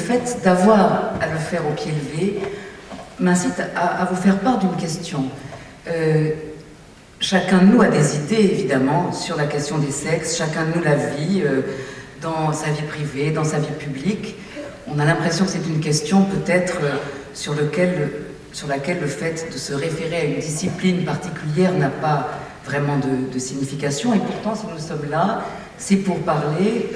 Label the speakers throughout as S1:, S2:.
S1: fait d'avoir à le faire au pied levé m'incite à vous faire part d'une question. Chacun de nous a des idées, évidemment, sur la question des sexes. Chacun de nous la vit dans sa vie privée, dans sa vie publique. On a l'impression que c'est une question peut-être sur laquelle le fait de se référer à une discipline particulière n'a pas vraiment de signification. Et pourtant, si nous sommes là, c'est pour parler,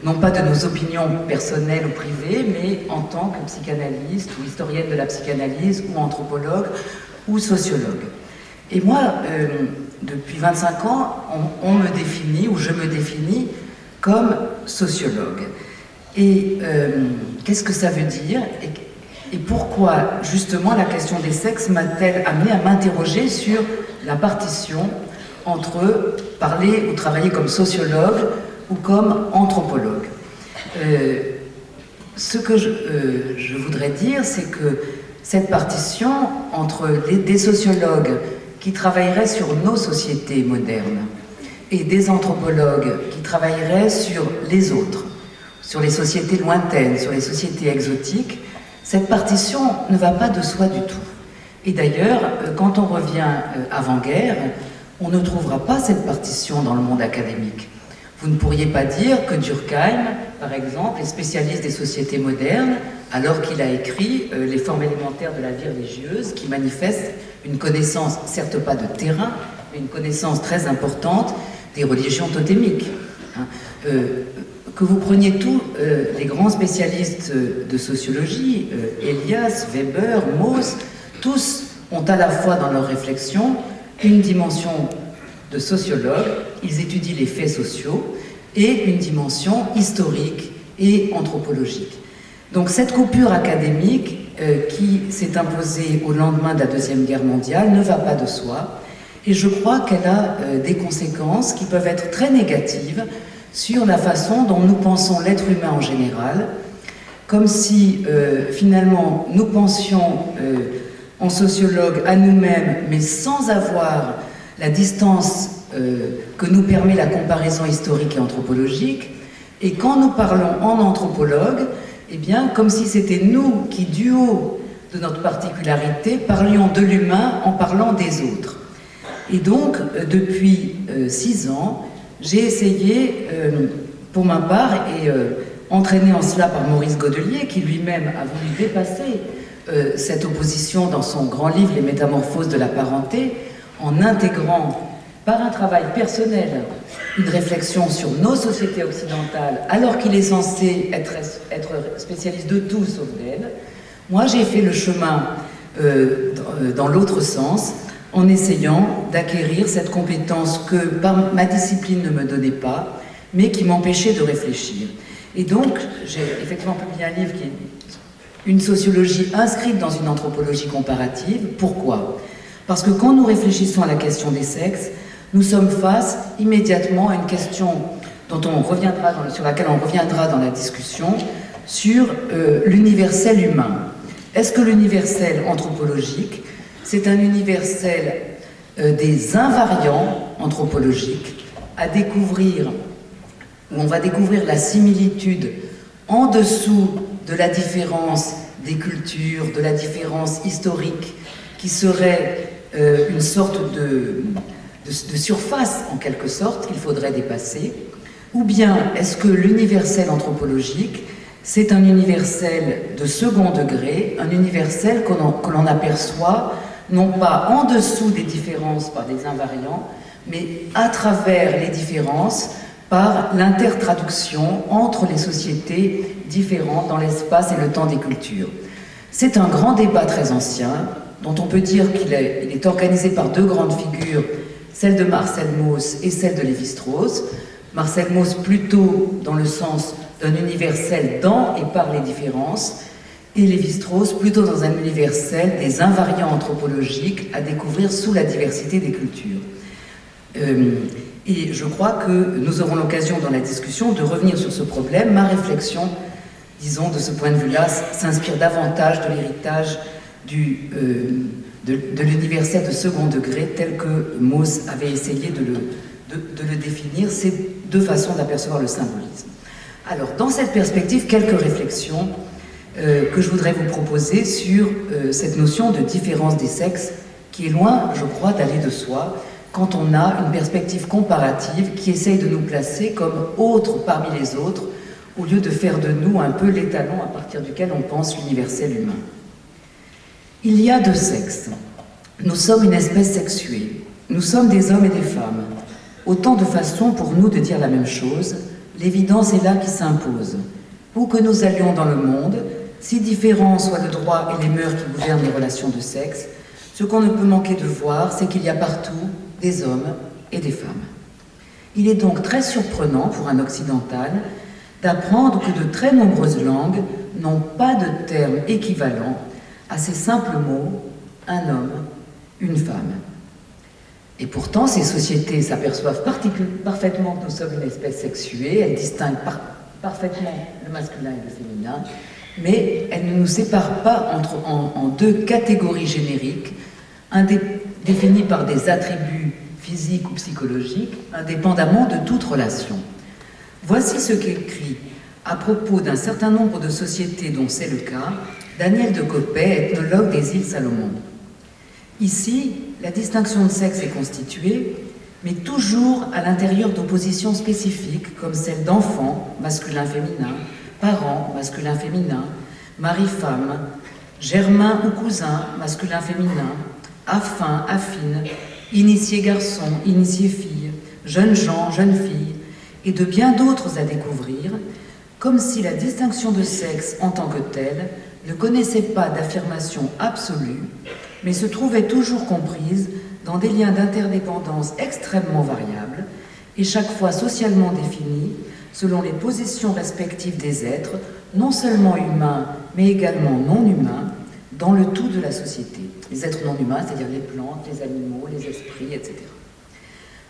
S1: non pas de nos opinions personnelles ou privées, mais en tant que psychanalyste ou historienne de la psychanalyse ou anthropologue ou sociologue. Et moi, depuis 25 ans, on me définit, ou je me définis, comme sociologue. Et qu'est-ce que ça veut dire et pourquoi, justement, la question des sexes m'a-t-elle amené à m'interroger sur la partition entre parler ou travailler comme sociologue ou comme anthropologue. Ce que je voudrais dire, c'est que cette partition entre des sociologues qui travailleraient sur nos sociétés modernes et des anthropologues qui travailleraient sur les autres, sur les sociétés lointaines, sur les sociétés exotiques, cette partition ne va pas de soi du tout. Et d'ailleurs, quand on revient avant-guerre, on ne trouvera pas cette partition dans le monde académique. Vous ne pourriez pas dire que Durkheim, par exemple, est spécialiste des sociétés modernes, alors qu'il a écrit les formes élémentaires de la vie religieuse, qui manifestent une connaissance, certes pas de terrain, mais une connaissance très importante des religions totémiques. Que vous preniez tous les grands spécialistes de sociologie, Elias, Weber, Mauss, tous ont à la fois dans leur réflexion une dimension de sociologue, ils étudient les faits sociaux, et une dimension historique et anthropologique. Donc cette coupure académique qui s'est imposée au lendemain de la Deuxième Guerre mondiale ne va pas de soi, et je crois qu'elle a des conséquences qui peuvent être très négatives sur la façon dont nous pensons l'être humain en général, comme si finalement nous pensions en sociologue à nous-mêmes, mais sans avoir la distance que nous permet la comparaison historique et anthropologique, et quand nous parlons en anthropologue, eh bien, comme si c'était nous qui, du haut de notre particularité, parlions de l'humain en parlant des autres. Et donc, depuis 6 ans, j'ai essayé, pour ma part, et entraîné en cela par Maurice Godelier, qui lui-même a voulu dépasser cette opposition dans son grand livre « Les métamorphoses de la parenté », en intégrant par un travail personnel une réflexion sur nos sociétés occidentales, alors qu'il est censé être spécialiste de tout sauf d'elles. Moi, j'ai fait le chemin dans l'autre sens, en essayant d'acquérir cette compétence que ma discipline ne me donnait pas, mais qui m'empêchait de réfléchir. Et donc, j'ai effectivement publié un livre qui est une sociologie inscrite dans une anthropologie comparative. Pourquoi ? Parce que quand nous réfléchissons à la question des sexes, nous sommes face immédiatement à une question sur laquelle on reviendra dans la discussion, sur l'universel humain. Est-ce que l'universel anthropologique, c'est un universel des invariants anthropologiques à découvrir, où on va découvrir la similitude en dessous de la différence des cultures, de la différence historique, qui serait une sorte de surface, en quelque sorte, qu'il faudrait dépasser? Ou bien est-ce que l'universel anthropologique, c'est un universel de second degré, un universel que l'on aperçoit non pas en dessous des différences par des invariants, mais à travers les différences par l'intertraduction entre les sociétés différentes dans l'espace et le temps des cultures. C'est un grand débat très ancien, dont on peut dire qu'il est organisé par 2 grandes figures, celle de Marcel Mauss et celle de Lévi-Strauss. Marcel Mauss plutôt dans le sens d'un universel dans et par les différences, et Lévi-Strauss plutôt dans un universel des invariants anthropologiques à découvrir sous la diversité des cultures. Et je crois que nous aurons l'occasion dans la discussion de revenir sur ce problème. Ma réflexion, disons, de ce point de vue-là, s'inspire davantage de l'héritage de l'universel de second degré tel que Mauss avait essayé de le définir. C'est 2 façons d'apercevoir le symbolisme. Alors, dans cette perspective, quelques réflexions que je voudrais vous proposer sur cette notion de différence des sexes qui est loin, je crois, d'aller de soi quand on a une perspective comparative qui essaye de nous placer comme autres parmi les autres au lieu de faire de nous un peu l'étalon à partir duquel on pense l'universel humain. Il y a deux sexes. Nous sommes une espèce sexuée. Nous sommes des hommes et des femmes. Autant de façons pour nous de dire la même chose. L'évidence est là qui s'impose. Où que nous allions dans le monde, si différents soient le droit et les mœurs qui gouvernent les relations de sexe, ce qu'on ne peut manquer de voir, c'est qu'il y a partout des hommes et des femmes. Il est donc très surprenant pour un occidental d'apprendre que de très nombreuses langues n'ont pas de terme équivalent à ces simples mots « un homme, une femme ». Et pourtant, ces sociétés s'aperçoivent parfaitement que nous sommes une espèce sexuée, elles distinguent parfaitement le masculin et le féminin, mais elles ne nous séparent pas en deux catégories génériques, définies par des attributs physiques ou psychologiques, indépendamment de toute relation. Voici ce qu'écrit, à propos d'un certain nombre de sociétés dont c'est le cas, Daniel de Coppet, ethnologue des îles Salomon. Ici, la distinction de sexe est constituée, mais toujours à l'intérieur d'oppositions spécifiques, comme celle d'enfants, masculin-féminin, parents, masculin-féminin, mari-femme, germain ou cousin, masculin-féminin, affin, affine, initié garçon, initié fille, jeunes gens, jeunes filles, et de bien d'autres à découvrir, comme si la distinction de sexe en tant que telle ne connaissait pas d'affirmation absolue, mais se trouvait toujours comprise dans des liens d'interdépendance extrêmement variables et chaque fois socialement définis selon les positions respectives des êtres, non seulement humains, mais également non humains, dans le tout de la société. Les êtres non humains, c'est-à-dire les plantes, les animaux, les esprits, etc.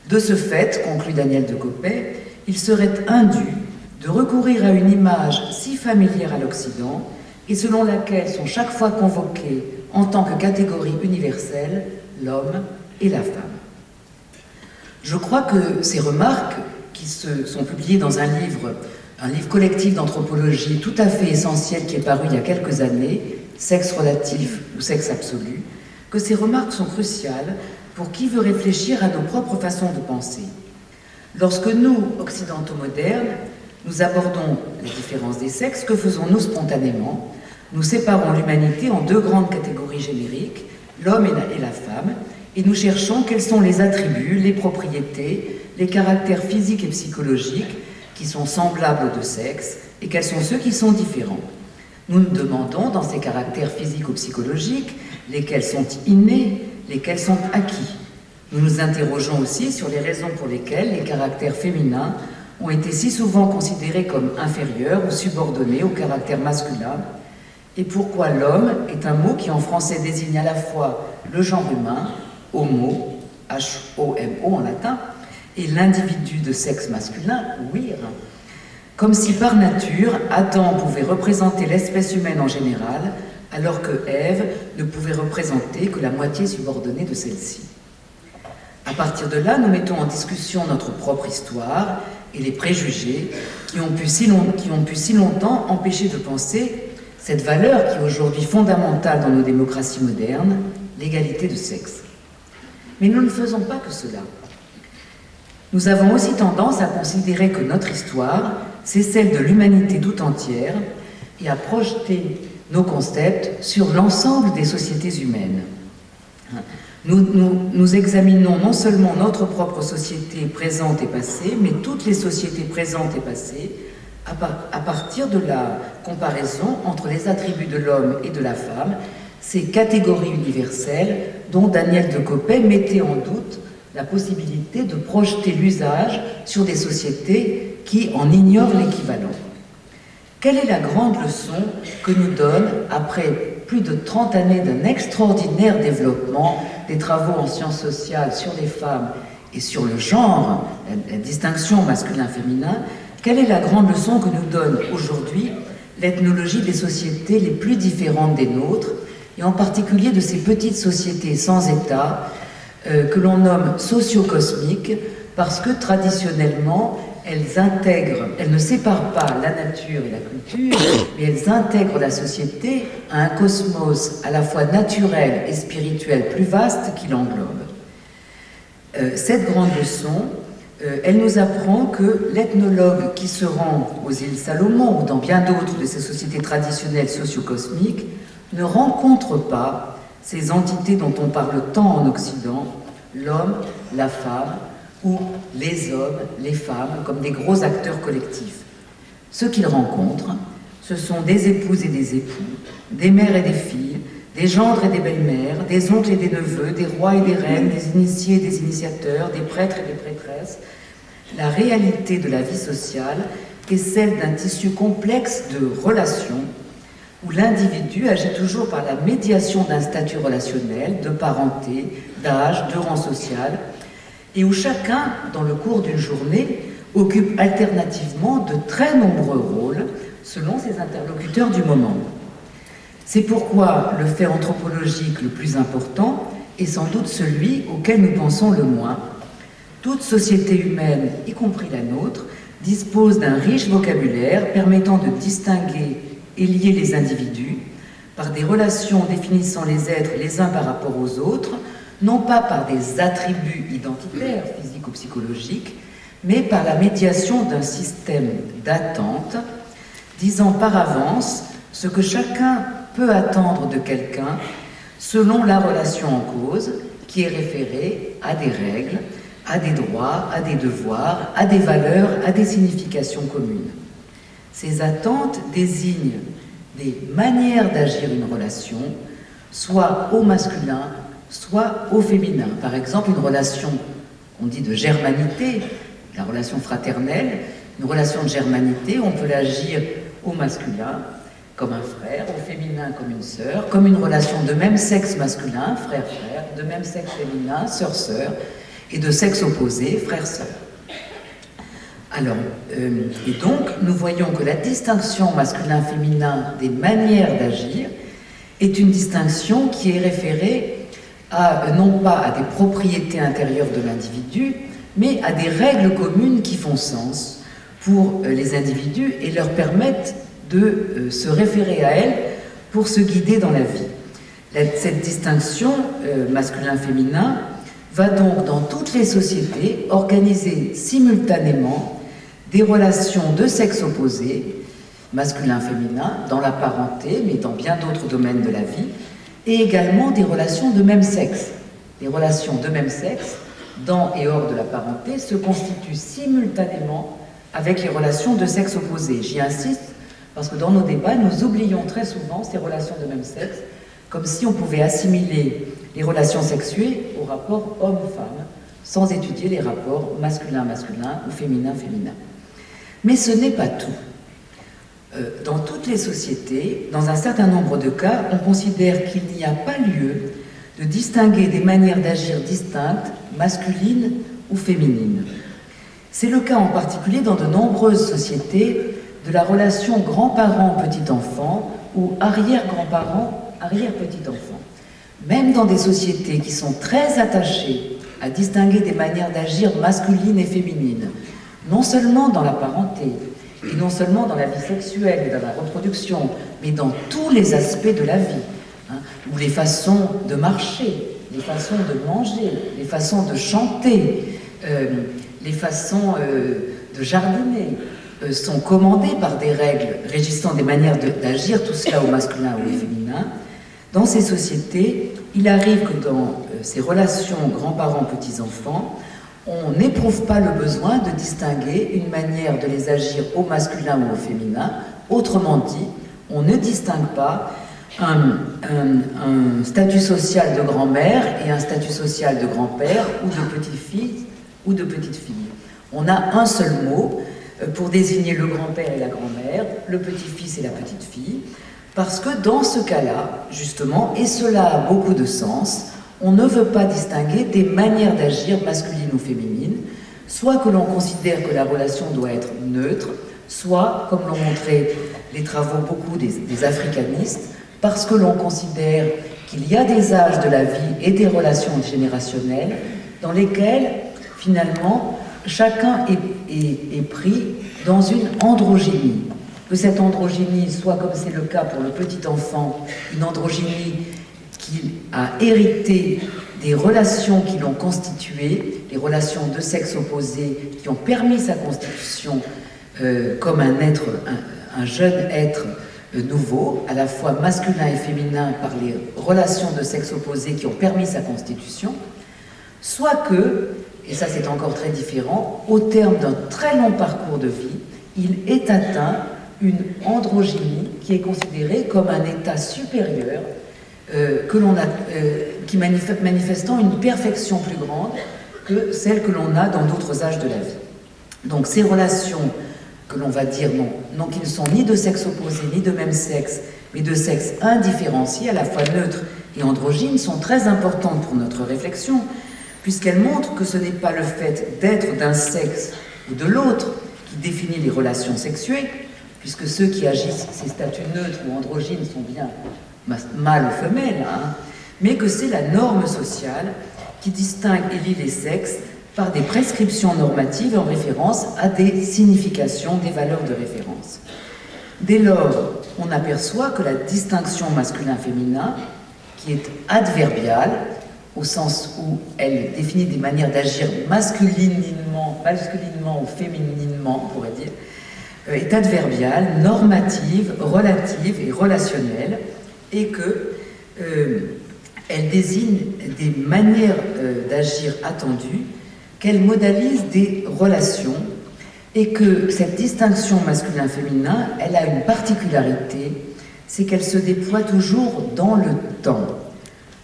S1: De ce fait, conclut Daniel de Coppet, il serait indu de recourir à une image si familière à l'Occident et selon laquelle sont chaque fois convoqués en tant que catégorie universelle l'homme et la femme. Je crois que ces remarques, qui sont publiées dans un livre collectif d'anthropologie tout à fait essentiel qui est paru il y a quelques années, Sexe relatif ou sexe absolu, que ces remarques sont cruciales pour qui veut réfléchir à nos propres façons de penser. Lorsque nous, occidentaux modernes, nous abordons la différence des sexes, que faisons-nous spontanément? Nous séparons l'humanité en deux grandes catégories génériques, l'homme et la femme, et nous cherchons quels sont les attributs, les propriétés, les caractères physiques et psychologiques qui sont semblables aux deux sexes, et quels sont ceux qui sont différents. Nous nous demandons, dans ces caractères physiques ou psychologiques, lesquels sont innés, lesquels sont acquis. Nous nous interrogeons aussi sur les raisons pour lesquelles les caractères féminins ont été si souvent considérés comme inférieurs ou subordonnés au caractère masculin, et pourquoi l'homme est un mot qui en français désigne à la fois le genre humain, homo, H-O-M-O en latin, et l'individu de sexe masculin, wir, comme si par nature, Adam pouvait représenter l'espèce humaine en général, alors que Ève ne pouvait représenter que la moitié subordonnée de celle-ci. À partir de là, nous mettons en discussion notre propre histoire et les préjugés qui ont pu si longtemps empêcher de penser cette valeur qui est aujourd'hui fondamentale dans nos démocraties modernes, l'égalité de sexe. Mais nous ne faisons pas que cela. Nous avons aussi tendance à considérer que notre histoire, c'est celle de l'humanité tout entière et à projeter nos concepts sur l'ensemble des sociétés humaines. Nous examinons non seulement notre propre société présente et passée, mais toutes les sociétés présentes et passées à partir de la comparaison entre les attributs de l'homme et de la femme, ces catégories universelles dont Daniel de Coppet mettait en doute la possibilité de projeter l'usage sur des sociétés qui en ignorent l'équivalent. Quelle est la grande leçon que nous donne, après plus de 30 années d'un extraordinaire développement des travaux en sciences sociales sur les femmes et sur le genre, la distinction masculin-féminin, quelle est la grande leçon que nous donne aujourd'hui l'ethnologie des sociétés les plus différentes des nôtres, et en particulier de ces petites sociétés sans État que l'on nomme socio-cosmiques, parce que traditionnellement, elles ne séparent pas la nature et la culture, mais elles intègrent la société à un cosmos à la fois naturel et spirituel plus vaste qui l'englobe. Cette grande leçon, elle nous apprend que l'ethnologue qui se rend aux îles Salomon ou dans bien d'autres de ces sociétés traditionnelles socio-cosmiques ne rencontre pas ces entités dont on parle tant en Occident, l'homme, la femme, ou les hommes, les femmes, comme des gros acteurs collectifs. Ce qu'il rencontre, ce sont des épouses et des époux, des mères et des filles, des gendres et des belles-mères, des oncles et des neveux, des rois et des reines, des initiés et des initiateurs, des prêtres et des prêtresses. La réalité de la vie sociale est celle d'un tissu complexe de relations où l'individu agit toujours par la médiation d'un statut relationnel, de parenté, d'âge, de rang social, et où chacun, dans le cours d'une journée, occupe alternativement de très nombreux rôles selon ses interlocuteurs du moment. C'est pourquoi le fait anthropologique le plus important est sans doute celui auquel nous pensons le moins. Toute société humaine, y compris la nôtre, dispose d'un riche vocabulaire permettant de distinguer et lier les individus par des relations définissant les êtres les uns par rapport aux autres, non pas par des attributs identitaires, physiques ou psychologiques, mais par la médiation d'un système d'attente, disant par avance ce que chacun peut attendre de quelqu'un selon la relation en cause, qui est référée à des règles, à des droits, à des devoirs, à des valeurs, à des significations communes. Ces attentes désignent des manières d'agir une relation, soit au masculin, soit au féminin. Par exemple, une relation, on dit de germanité, la relation fraternelle, une relation de germanité, on peut l'agir au masculin, comme un frère, au féminin comme une sœur, comme une relation de même sexe masculin, frère-frère, de même sexe féminin, sœur-sœur, et de sexe opposé, frère-sœur. Alors, et donc, nous voyons que la distinction masculin-féminin des manières d'agir est une distinction qui est référée à, non pas à des propriétés intérieures de l'individu, mais à des règles communes qui font sens pour les individus et leur permettent de se référer à elles pour se guider dans la vie. Cette distinction masculin-féminin va donc dans toutes les sociétés organiser simultanément des relations de sexe opposé, masculin-féminin, dans la parenté, mais dans bien d'autres domaines de la vie, et également des relations de même sexe. Les relations de même sexe, dans et hors de la parenté, se constituent simultanément avec les relations de sexe opposé. J'y insiste parce que dans nos débats, nous oublions très souvent ces relations de même sexe, comme si on pouvait assimiler les relations sexuées au rapport homme-femme, sans étudier les rapports masculin-masculin ou féminin-féminin. Mais ce n'est pas tout. Dans toutes les sociétés, dans un certain nombre de cas, on considère qu'il n'y a pas lieu de distinguer des manières d'agir distinctes, masculines ou féminines. C'est le cas en particulier dans de nombreuses sociétés de la relation grand-parent-petit-enfant ou arrière-grand-parent, arrière-petit-enfant. Même dans des sociétés qui sont très attachées à distinguer des manières d'agir masculines et féminines, non seulement dans la parenté, et non seulement dans la vie sexuelle et dans la reproduction, mais dans tous les aspects de la vie, où les façons de marcher, les façons de manger, les façons de chanter, les façons de jardiner, sont commandées par des règles régissant des manières d'agir, tout cela au masculin ou au féminin. Dans ces sociétés, il arrive que dans ces relations grands-parents-petits-enfants, on n'éprouve pas le besoin de distinguer une manière de les agir au masculin ou au féminin. Autrement dit, on ne distingue pas un statut social de grand-mère et un statut social de grand-père ou de petit-fils ou de petite-fille. On a un seul mot pour désigner le grand-père et la grand-mère, le petit-fils et la petite-fille, parce que dans ce cas-là, justement, et cela a beaucoup de sens, on ne veut pas distinguer des manières d'agir masculines ou féminines, soit que l'on considère que la relation doit être neutre, soit, comme l'ont montré les travaux beaucoup des africanistes, parce que l'on considère qu'il y a des âges de la vie et des relations générationnelles dans lesquels, finalement, chacun est pris dans une androgynie. Que cette androgynie soit, comme c'est le cas pour le petit enfant, une androgynie qui a hérité des relations qui l'ont constitué, les relations de sexe opposé qui ont permis sa constitution comme un jeune être nouveau, à la fois masculin et féminin par les relations de sexe opposé qui ont permis sa constitution, soit que, et ça c'est encore très différent, au terme d'un très long parcours de vie, il est atteint une androgynie qui est considérée comme un état supérieur qui manifestant une perfection plus grande que celle que l'on a dans d'autres âges de la vie. Donc ces relations que l'on va dire non, qui ne sont ni de sexe opposé ni de même sexe, mais de sexe indifférencié, à la fois neutre et androgyne, sont très importantes pour notre réflexion, puisqu'elles montrent que ce n'est pas le fait d'être d'un sexe ou de l'autre qui définit les relations sexuées, puisque ceux qui agissent ces statuts neutres ou androgynes sont bien mâles ou femelles, hein, mais que c'est la norme sociale qui distingue et lie les sexes par des prescriptions normatives en référence à des significations, des valeurs de référence. Dès lors, on aperçoit que la distinction masculin-féminin, qui est adverbiale, au sens où elle définit des manières d'agir masculinement ou fémininement, on pourrait dire, est adverbiale, normative, relative et relationnelle, et que elle désigne des manières d'agir attendues, qu'elle modalise des relations, et que cette distinction masculin-féminin, elle a une particularité, c'est qu'elle se déploie toujours dans le temps.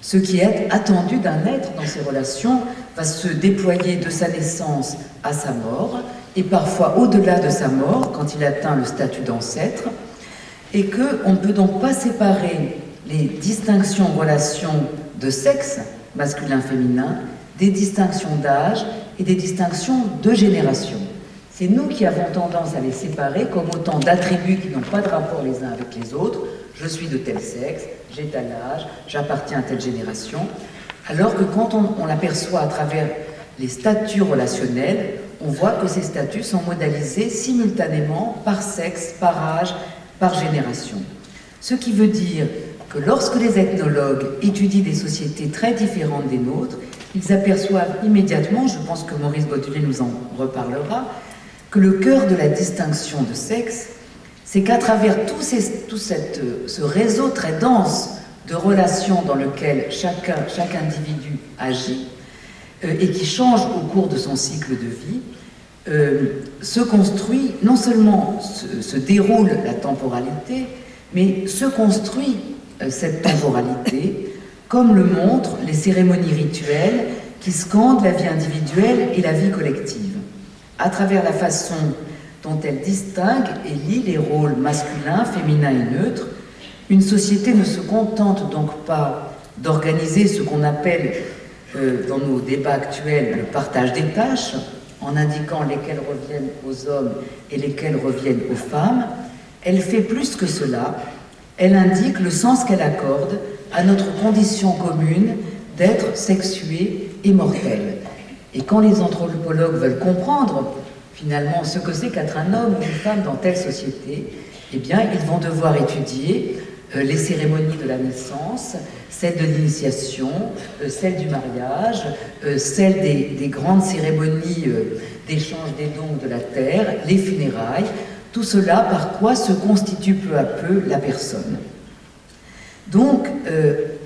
S1: Ce qui est attendu d'un être dans ces relations va se déployer de sa naissance à sa mort, et parfois au-delà de sa mort, quand il atteint le statut d'ancêtre, et qu'on ne peut donc pas séparer les distinctions relations de sexe, masculin-féminin, des distinctions d'âge et des distinctions de génération. C'est nous qui avons tendance à les séparer comme autant d'attributs qui n'ont pas de rapport les uns avec les autres. Je suis de tel sexe, j'ai tel âge, j'appartiens à telle génération. Alors que quand on l'aperçoit à travers les statuts relationnels, on voit que ces statuts sont modalisés simultanément par sexe, par âge, par génération. Ce qui veut dire que lorsque les ethnologues étudient des sociétés très différentes des nôtres, ils aperçoivent immédiatement, je pense que Maurice Bottelet nous en reparlera, que le cœur de la distinction de sexe, c'est qu'à travers ce réseau très dense de relations dans lequel chaque individu agit et qui change au cours de son cycle de vie, se construit, non seulement se déroule la temporalité, mais se construit cette temporalité, comme le montrent les cérémonies rituelles qui scandent la vie individuelle et la vie collective, à travers la façon dont elles distinguent et lient les rôles masculins, féminins et neutres. Une société ne se contente donc pas d'organiser ce qu'on appelle, dans nos débats actuels, le partage des tâches, en indiquant lesquelles reviennent aux hommes et lesquelles reviennent aux femmes. Elle fait plus que cela, elle indique le sens qu'elle accorde à notre condition commune d'être sexué et mortel. Et quand les anthropologues veulent comprendre finalement ce que c'est qu'être un homme ou une femme dans telle société, eh bien ils vont devoir étudier les cérémonies de la naissance, celles de l'initiation, celles du mariage, celles des grandes cérémonies d'échange des dons de la terre, les funérailles, tout cela par quoi se constitue peu à peu la personne. Donc,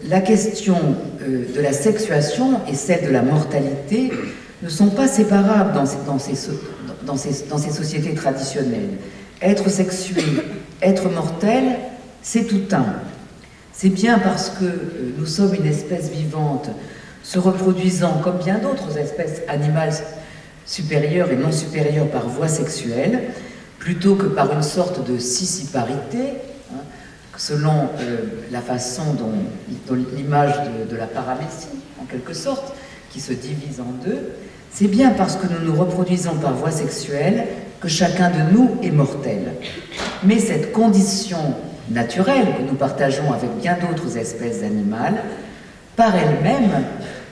S1: la question de la sexuation et celle de la mortalité ne sont pas séparables dans ces sociétés traditionnelles. Être sexué, être mortel, c'est tout un. C'est bien parce que nous sommes une espèce vivante, se reproduisant comme bien d'autres espèces animales supérieures et non supérieures par voie sexuelle, plutôt que par une sorte de sissiparité, hein, selon la façon dont l'image de la paramécie, en quelque sorte, qui se divise en deux. C'est bien parce que nous nous reproduisons par voie sexuelle que chacun de nous est mortel. Mais cette condition naturelle que nous partageons avec bien d'autres espèces animales, par elle-même,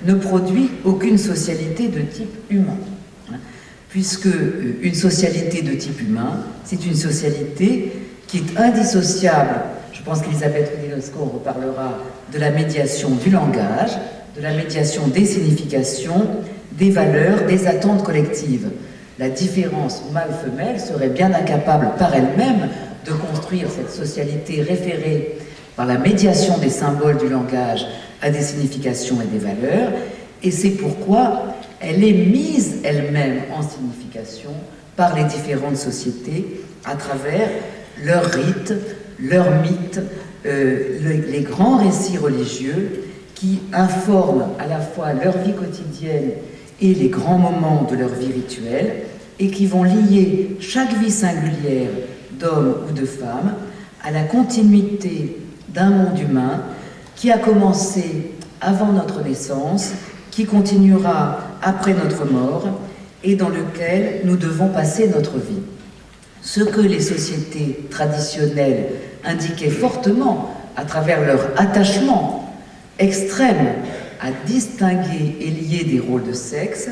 S1: ne produit aucune socialité de type humain. puisque une socialité de type humain, c'est une socialité qui est indissociable. Je pense qu'Elisabeth Roudinesco reparlera de la médiation du langage, de la médiation des significations, des valeurs, des attentes collectives. La différence mâle-femelle serait bien incapable par elle-même de construire cette socialité référée par la médiation des symboles du langage à des significations et des valeurs, et c'est pourquoi elle est mise elle-même en signification par les différentes sociétés à travers leurs rites, leurs mythes, les grands récits religieux qui informent à la fois leur vie quotidienne et les grands moments de leur vie rituelle et qui vont lier chaque vie singulière d'homme ou de femme à la continuité d'un monde humain qui a commencé avant notre naissance, qui continuera après notre mort et dans lequel nous devons passer notre vie. Ce que les sociétés traditionnelles indiquaient fortement à travers leur attachement extrême à distinguer et lier des rôles de sexe,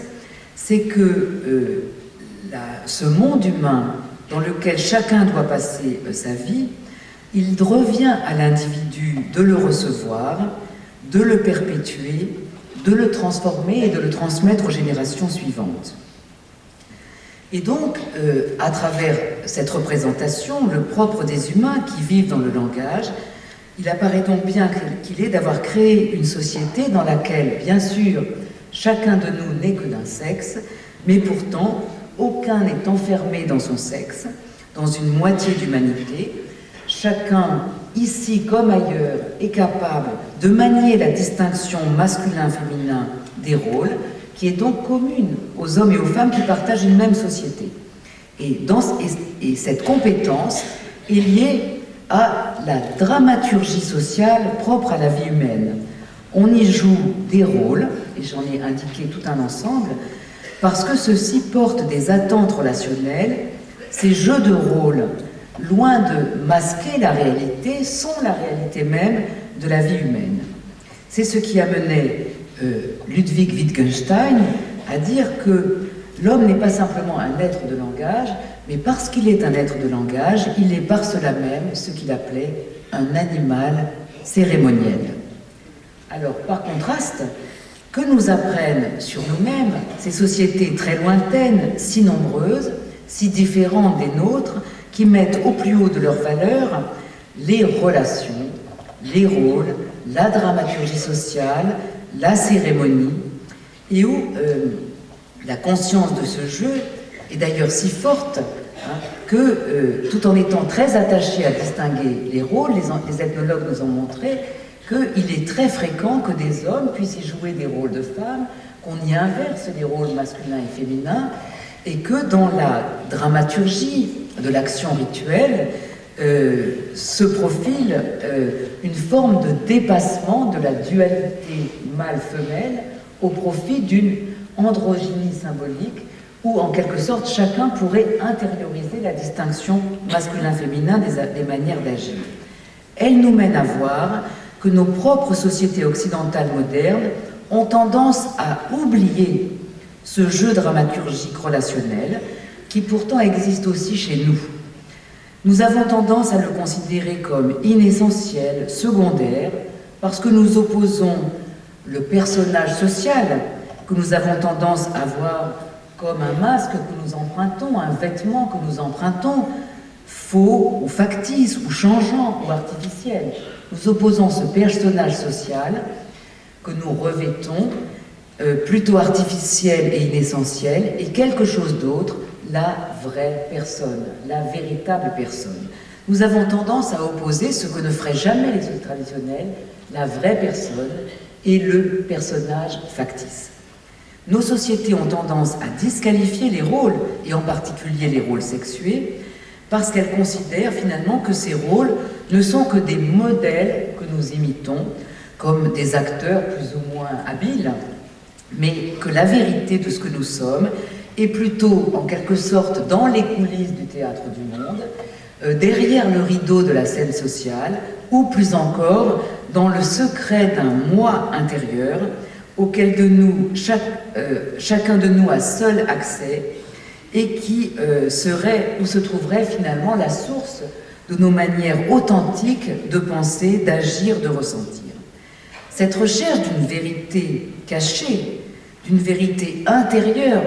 S1: c'est que ce monde humain dans lequel chacun doit passer sa vie, il revient à l'individu de le recevoir, de le perpétuer, de le transformer et de le transmettre aux générations suivantes. Et donc, à travers cette représentation, le propre des humains qui vivent dans le langage, il apparaît donc bien qu'il est d'avoir créé une société dans laquelle, bien sûr, chacun de nous n'est que d'un sexe, mais pourtant, aucun n'est enfermé dans son sexe, dans une moitié d'humanité. Chacun, ici comme ailleurs, est capable de manier la distinction masculin-féminin des rôles, qui est donc commune aux hommes et aux femmes qui partagent une même société. Et cette compétence est liée à la dramaturgie sociale propre à la vie humaine. On y joue des rôles, et j'en ai indiqué tout un ensemble, parce que ceux-ci portent des attentes relationnelles. Ces jeux de rôle, loin de masquer la réalité, sont la réalité même de la vie humaine. C'est ce qui a mené Ludwig Wittgenstein à dire que l'homme n'est pas simplement un être de langage, mais parce qu'il est un être de langage, il est par cela même ce qu'il appelait un animal cérémoniel. Alors, par contraste, que nous apprennent sur nous-mêmes ces sociétés très lointaines, si nombreuses, si différentes des nôtres, qui mettent au plus haut de leurs valeurs les relations, les rôles, la dramaturgie sociale, la cérémonie, et où la conscience de ce jeu est d'ailleurs si forte que, tout en étant très attaché à distinguer les rôles, les ethnologues nous ont montré qu'il est très fréquent que des hommes puissent y jouer des rôles de femmes, qu'on y inverse les rôles masculins et féminins, et que dans la dramaturgie de l'action rituelle se profile une forme de dépassement de la dualité mâle-femelle au profit d'une androgynie symbolique où, en quelque sorte, chacun pourrait intérioriser la distinction masculin-féminin des manières d'agir. Elle nous mène à voir que nos propres sociétés occidentales modernes ont tendance à oublier ce jeu dramaturgique relationnel qui pourtant existe aussi chez nous. Nous avons tendance à le considérer comme inessentiel, secondaire, parce que nous opposons le personnage social que nous avons tendance à voir comme un masque que nous empruntons, un vêtement que nous empruntons, faux ou factice ou changeant ou artificiel. Nous opposons ce personnage social que nous revêtons, plutôt artificiel et inessentiel, et quelque chose d'autre, la vraie personne, la véritable personne. Nous avons tendance à opposer ce que ne feraient jamais les autres traditionnels, la vraie personne et le personnage factice. Nos sociétés ont tendance à disqualifier les rôles, et en particulier les rôles sexués, parce qu'elles considèrent finalement que ces rôles ne sont que des modèles que nous imitons, comme des acteurs plus ou moins habiles, mais que la vérité de ce que nous sommes est plutôt, en quelque sorte, dans les coulisses du théâtre du monde, derrière le rideau de la scène sociale, ou plus encore, dans le secret d'un moi intérieur, auquel chacun de nous a seul accès, et qui serait, où se trouverait finalement la source de nos manières authentiques de penser, d'agir, de ressentir. Cette recherche d'une vérité cachée, d'une vérité intérieure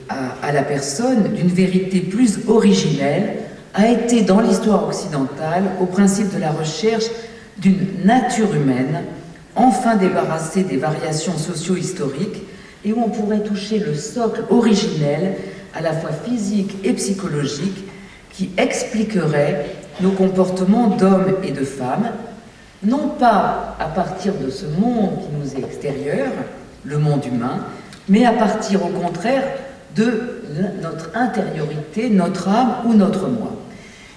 S1: à la personne, d'une vérité plus originelle, a été dans l'histoire occidentale au principe de la recherche d'une nature humaine, enfin débarrassée des variations socio-historiques, et où on pourrait toucher le socle originel, à la fois physique et psychologique, qui expliquerait nos comportements d'hommes et de femmes, non pas à partir de ce monde qui nous est extérieur, le monde humain, mais à partir au contraire de notre intériorité, notre âme ou notre moi.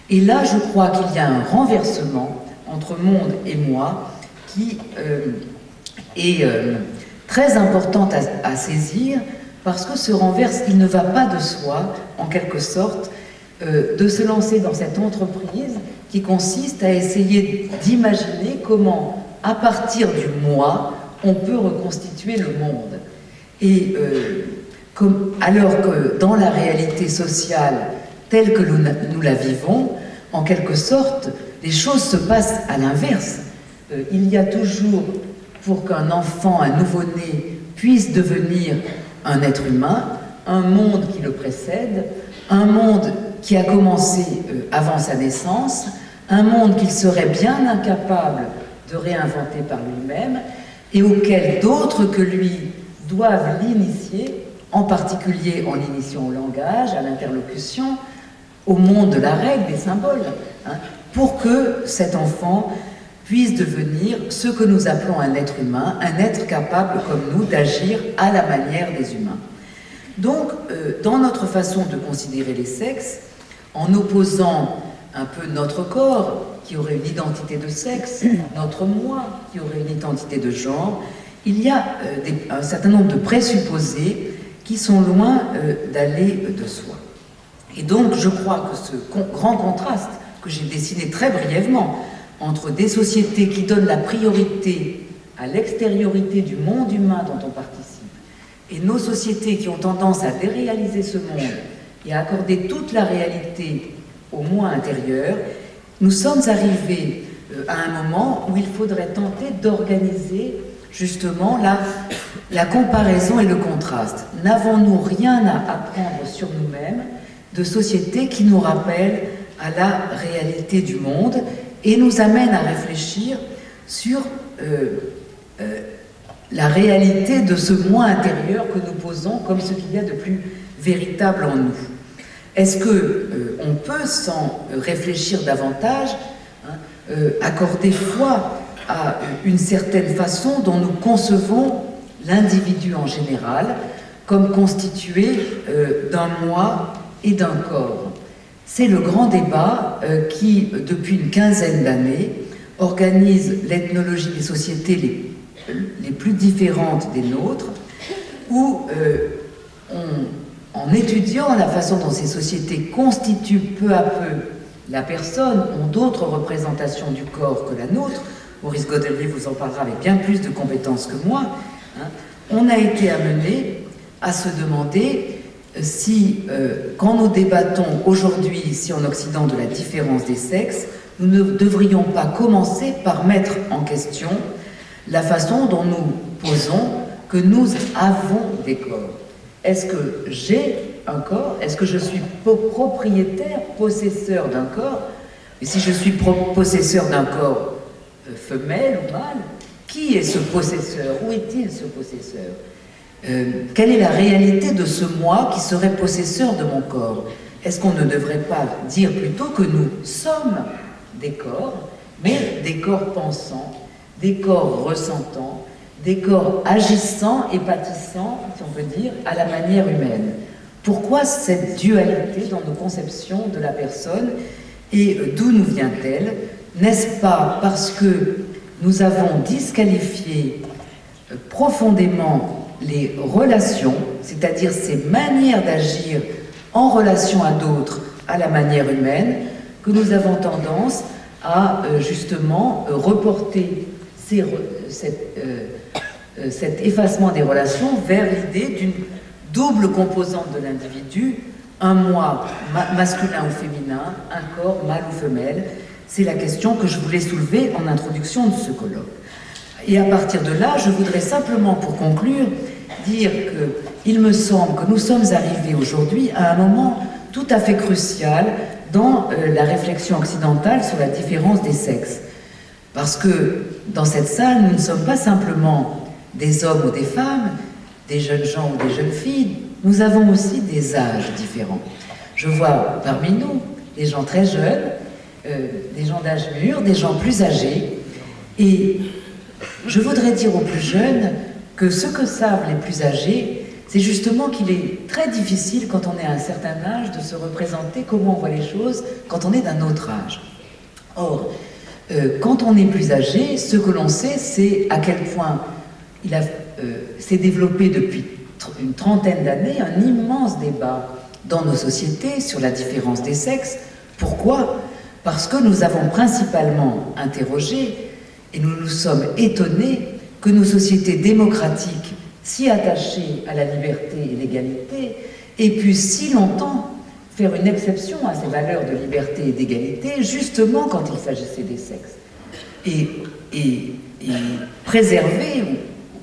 S1: Et là, je crois qu'il y a un renversement entre monde et moi qui est très important à saisir, parce que ce renverse, il ne va pas de soi, en quelque sorte, de se lancer dans cette entreprise qui consiste à essayer d'imaginer comment, à partir du moi, on peut reconstituer le monde. Et alors que dans la réalité sociale telle que nous la vivons, en quelque sorte, les choses se passent à l'inverse. Il y a toujours, pour qu'un enfant, un nouveau-né, puisse devenir un être humain, un monde qui le précède, un monde qui a commencé avant sa naissance, un monde qu'il serait bien incapable de réinventer par lui-même et auquel d'autres que lui doivent l'initier, en particulier en l'initiant au langage, à l'interlocution, au monde de la règle, des symboles, hein, pour que cet enfant puisse devenir ce que nous appelons un être humain, un être capable comme nous d'agir à la manière des humains. Donc, dans notre façon de considérer les sexes, en opposant un peu notre corps, qui aurait une identité de sexe, notre moi, qui aurait une identité de genre, il y a un certain nombre de présupposés qui sont loin d'aller de soi. Et donc, je crois que ce grand contraste que j'ai dessiné très brièvement entre des sociétés qui donnent la priorité à l'extériorité du monde humain dont on participe, et nos sociétés qui ont tendance à déréaliser ce monde et à accorder toute la réalité au moi intérieur, nous sommes arrivés à un moment où il faudrait tenter d'organiser justement la comparaison et le contraste. N'avons-nous rien à apprendre sur nous-mêmes de sociétés qui nous rappellent à la réalité du monde et nous amènent à réfléchir sur la réalité de ce moi intérieur que nous posons comme ce qu'il y a de plus véritable en nous. Est-ce qu'on peut, sans réfléchir davantage, accorder foi à une certaine façon dont nous concevons l'individu en général comme constitué d'un moi et d'un corps? C'est le grand débat qui, depuis une quinzaine d'années, organise l'ethnologie des sociétés les plus différentes des nôtres, où en étudiant la façon dont ces sociétés constituent peu à peu la personne, ont d'autres représentations du corps que la nôtre. Maurice Godelier vous en parlera avec bien plus de compétences que moi. Hein, on a été amené à se demander si, quand nous débattons aujourd'hui ici en Occident de la différence des sexes, nous ne devrions pas commencer par mettre en question la façon dont nous posons que nous avons des corps. Est-ce que j'ai un corps? Est-ce que je suis propriétaire, possesseur d'un corps? Et si je suis possesseur d'un corps femelle ou mâle, qui est ce possesseur? Où est-il ce possesseur? Quelle est la réalité de ce moi qui serait possesseur de mon corps? Est-ce qu'on ne devrait pas dire plutôt que nous sommes des corps, mais des corps pensants, des corps ressentants, des corps agissants et pâtissants, si on peut dire, à la manière humaine? Pourquoi cette dualité dans nos conceptions de la personne et d'où nous vient-elle? N'est-ce pas parce que nous avons disqualifié profondément les relations, c'est-à-dire ces manières d'agir en relation à d'autres à la manière humaine, que nous avons tendance à justement reporter cet effacement des relations vers l'idée double composante de l'individu, un moi masculin ou féminin, un corps mâle ou femelle. C'est la question que je voulais soulever en introduction de ce colloque. Et à partir de là, je voudrais simplement, pour conclure, dire qu'il me semble que nous sommes arrivés aujourd'hui à un moment tout à fait crucial dans la réflexion occidentale sur la différence des sexes. Parce que dans cette salle, nous ne sommes pas simplement des hommes ou des femmes, des jeunes gens ou des jeunes filles, nous avons aussi des âges différents. Je vois parmi nous des gens très jeunes, des gens d'âge mûr, des gens plus âgés, et je voudrais dire aux plus jeunes que ce que savent les plus âgés, c'est justement qu'il est très difficile quand on est à un certain âge de se représenter comment on voit les choses quand on est d'un autre âge. Or, quand on est plus âgé, ce que l'on sait, c'est à quel point il s'est développé depuis une trentaine d'années un immense débat dans nos sociétés sur la différence des sexes. Pourquoi ? Parce que nous avons principalement interrogé et nous nous sommes étonnés que nos sociétés démocratiques, si attachées à la liberté et l'égalité, aient pu si longtemps faire une exception à ces valeurs de liberté et d'égalité, justement quand il s'agissait des sexes, et préserver ou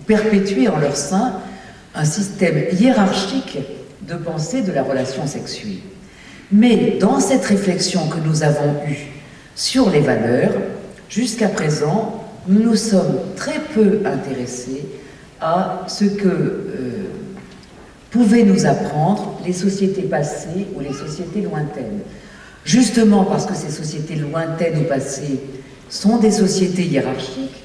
S1: perpétuer en leur sein un système hiérarchique de pensée de la relation sexuelle. Mais dans cette réflexion que nous avons eue sur les valeurs, jusqu'à présent, nous nous sommes très peu intéressés à ce que pouvaient nous apprendre les sociétés passées ou les sociétés lointaines. Justement parce que ces sociétés lointaines ou passées sont des sociétés hiérarchiques,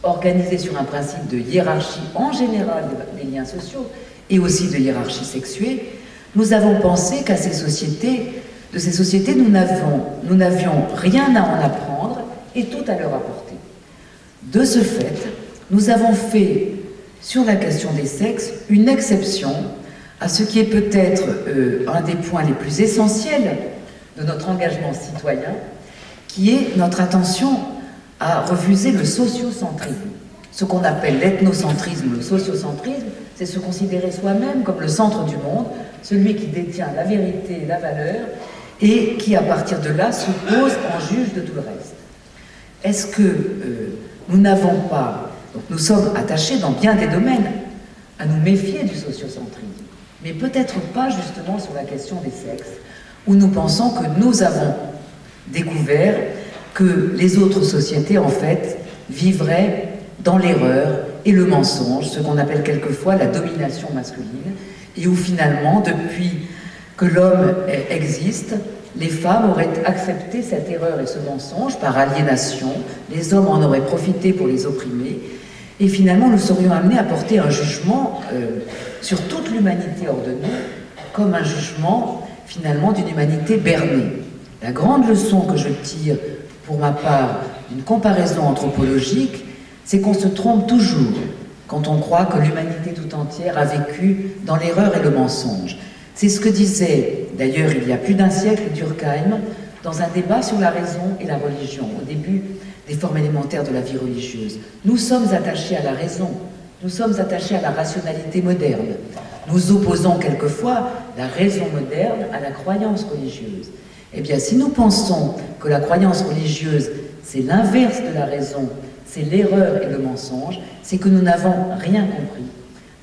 S1: organisées sur un principe de hiérarchie en général des liens sociaux et aussi de hiérarchie sexuée, nous avons pensé qu'à ces sociétés, de ces sociétés, nous n'avions rien à en apprendre et tout à leur apporter. De ce fait, nous avons fait, sur la question des sexes, une exception à ce qui est peut-être un des points les plus essentiels de notre engagement citoyen, qui est notre attention à refuser le sociocentrisme. Ce qu'on appelle l'ethnocentrisme, le sociocentrisme, c'est se considérer soi-même comme le centre du monde, celui qui détient la vérité et la valeur, et qui, à partir de là, se pose en juge de tout le reste. Est-ce que nous n'avons pas, donc nous sommes attachés dans bien des domaines à nous méfier du sociocentrisme, mais peut-être pas justement sur la question des sexes, où nous pensons que nous avons découvert que les autres sociétés, en fait, vivraient dans l'erreur et le mensonge, ce qu'on appelle quelquefois la domination masculine, et où finalement, depuis que l'homme existe, les femmes auraient accepté cette erreur et ce mensonge par aliénation, les hommes en auraient profité pour les opprimer, et finalement nous serions amenés à porter un jugement sur toute l'humanité hors de nous, comme un jugement finalement d'une humanité bernée. La grande leçon que je tire pour ma part d'une comparaison anthropologique, c'est qu'on se trompe toujours quand on croit que l'humanité tout entière a vécu dans l'erreur et le mensonge. C'est ce que disait d'ailleurs il y a plus d'un siècle Durkheim dans un débat sur la raison et la religion, au début des formes élémentaires de la vie religieuse. Nous sommes attachés à la raison, nous sommes attachés à la rationalité moderne. Nous opposons quelquefois la raison moderne à la croyance religieuse. Eh bien, si nous pensons que la croyance religieuse, c'est l'inverse de la raison, c'est l'erreur et le mensonge, c'est que nous n'avons rien compris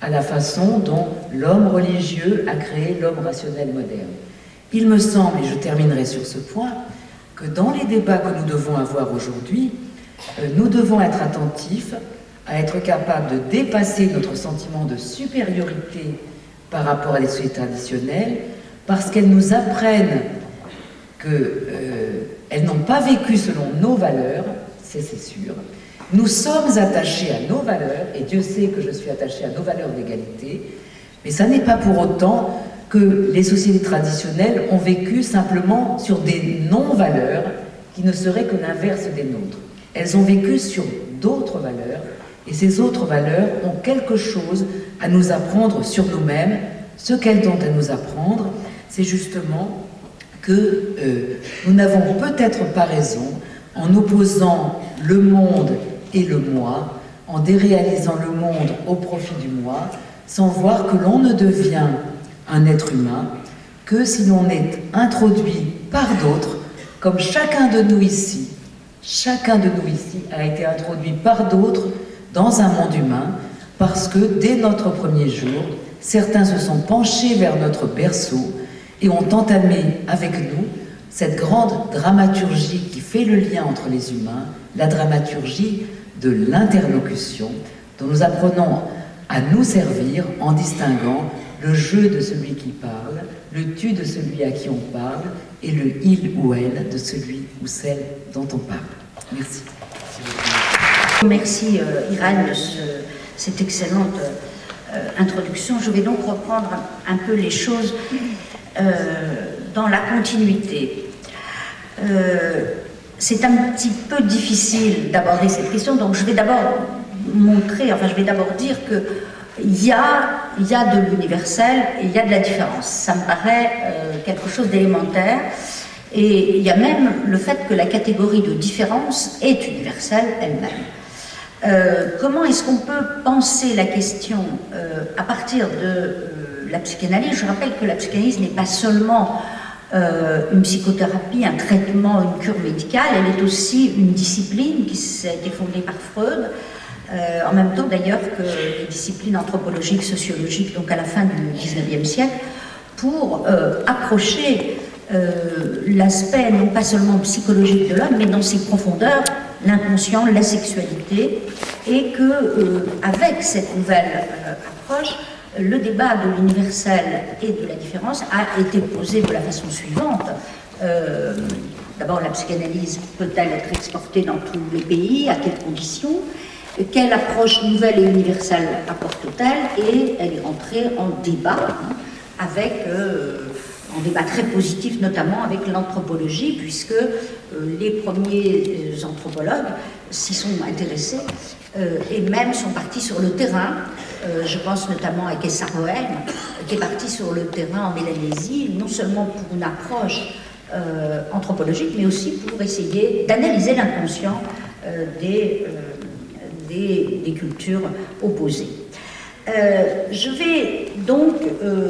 S1: à la façon dont l'homme religieux a créé l'homme rationnel moderne. Il me semble, et je terminerai sur ce point, que dans les débats que nous devons avoir aujourd'hui, nous devons être attentifs à être capables de dépasser notre sentiment de supériorité par rapport à des sociétés traditionnelles, parce qu'elles nous apprennent qu'elles n'ont pas vécu selon nos valeurs, c'est sûr. Nous sommes attachés à nos valeurs, et Dieu sait que je suis attaché à nos valeurs d'égalité, mais ça n'est pas pour autant que les sociétés traditionnelles ont vécu simplement sur des non-valeurs qui ne seraient que l'inverse des nôtres. Elles ont vécu sur d'autres valeurs, et ces autres valeurs ont quelque chose à nous apprendre sur nous-mêmes. Ce qu'elles ont à nous apprendre, c'est justement que nous n'avons peut-être pas raison en opposant le monde et le moi, en déréalisant le monde au profit du moi, sans voir que l'on ne devient un être humain que si l'on est introduit par d'autres, comme chacun de nous ici a été introduit par d'autres dans un monde humain, parce que dès notre premier jour, certains se sont penchés vers notre berceau et ont entamé avec nous cette grande dramaturgie qui fait le lien entre les humains, la dramaturgie de l'interlocution, dont nous apprenons à nous servir en distinguant le je de celui qui parle, le tu de celui à qui on parle, et le il ou elle de celui ou celle dont on parle. Merci.
S2: Merci Irène de cette excellente introduction. Je vais donc reprendre un peu les choses dans la continuité. C'est un petit peu difficile d'aborder cette question, donc je vais d'abord dire que il y a de l'universel et il y a de la différence. Ça me paraît quelque chose d'élémentaire. Et il y a même le fait que la catégorie de différence est universelle elle-même. Comment est-ce qu'on peut penser la question à partir de la psychanalyse? Je rappelle que la psychanalyse n'est pas seulement une psychothérapie, un traitement, une cure médicale, elle est aussi une discipline qui a été fondée par Freud, en même temps d'ailleurs que les disciplines anthropologiques, sociologiques, donc à la fin du XIXe siècle, pour approcher l'aspect non pas seulement psychologique de l'homme, mais dans ses profondeurs, l'inconscient, la sexualité, et que avec cette nouvelle approche, le débat de l'universel et de la différence a été posé de la façon suivante. D'abord, la psychanalyse peut-elle être exportée dans tous les pays? À quelles conditions? Quelle approche nouvelle et universelle apporte-t-elle? Et elle est entrée en débat avec un débat très positif, notamment avec l'anthropologie, puisque les premiers anthropologues s'y sont intéressés et même sont partis sur le terrain. Je pense notamment à Kessaroen, qui est parti sur le terrain en Mélanésie, non seulement pour une approche anthropologique, mais aussi pour essayer d'analyser l'inconscient des cultures opposées. Je vais donc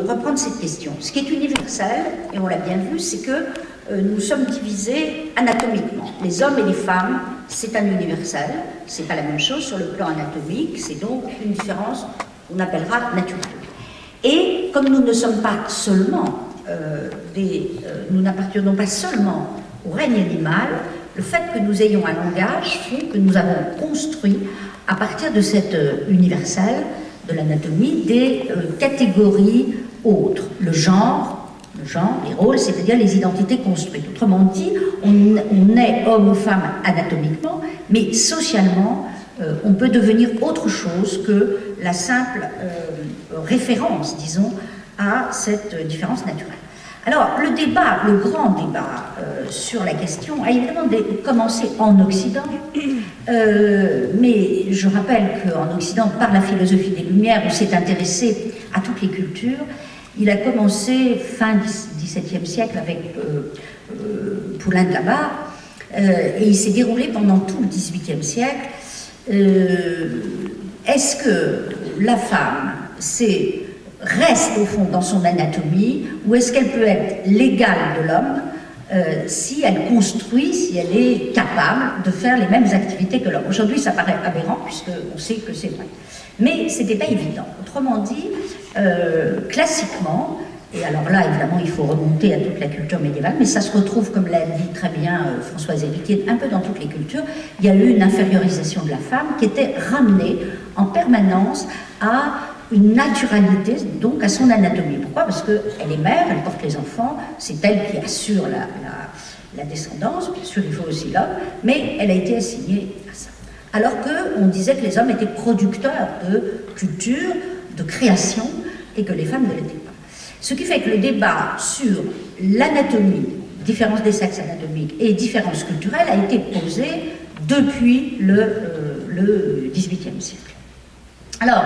S2: reprendre cette question. Ce qui est universel, et on l'a bien vu, c'est que nous sommes divisés anatomiquement. Les hommes et les femmes, c'est un universel, c'est pas la même chose sur le plan anatomique, c'est donc une différence qu'on appellera naturelle. Et comme nous ne sommes pas seulement nous n'appartenons pas seulement au règne animal, le fait que nous ayons un langage fait que nous avons construit, à partir de cet universel de l'anatomie, des catégories autres. Le genre, les rôles, c'est-à-dire les identités construites. Autrement dit, on est homme ou femme anatomiquement, mais socialement, on peut devenir autre chose que la simple référence, disons, à cette différence naturelle. Alors, le grand débat sur la question a évidemment commencé en Occident, mais je rappelle qu'en Occident, par la philosophie des Lumières, on s'est intéressé à toutes les cultures. Il a commencé fin XVIIe siècle avec Poulain de la Barre, et il s'est déroulé pendant tout le XVIIIe siècle. Est-ce que la femme, reste au fond dans son anatomie, ou est-ce qu'elle peut être l'égale de l'homme si elle construit, si elle est capable de faire les mêmes activités que l'homme? Aujourd'hui, ça paraît aberrant, puisqu'on sait que c'est vrai. Mais ce n'était pas évident. Autrement dit, classiquement, et alors là, évidemment, il faut remonter à toute la culture médiévale, mais ça se retrouve, comme l'a dit très bien Françoise Héritier, un peu dans toutes les cultures. Il y a eu une infériorisation de la femme qui était ramenée en permanence à une naturalité, donc à son anatomie. Pourquoi? Parce qu'elle est mère, elle porte les enfants, c'est elle qui assure la descendance, bien sûr il faut aussi l'homme, mais elle a été assignée à ça. Alors qu'on disait que les hommes étaient producteurs de culture, de création, et que les femmes ne l'étaient pas. Ce qui fait que le débat sur l'anatomie, différence des sexes anatomiques et différence culturelle a été posé depuis le XVIIIe siècle. Alors,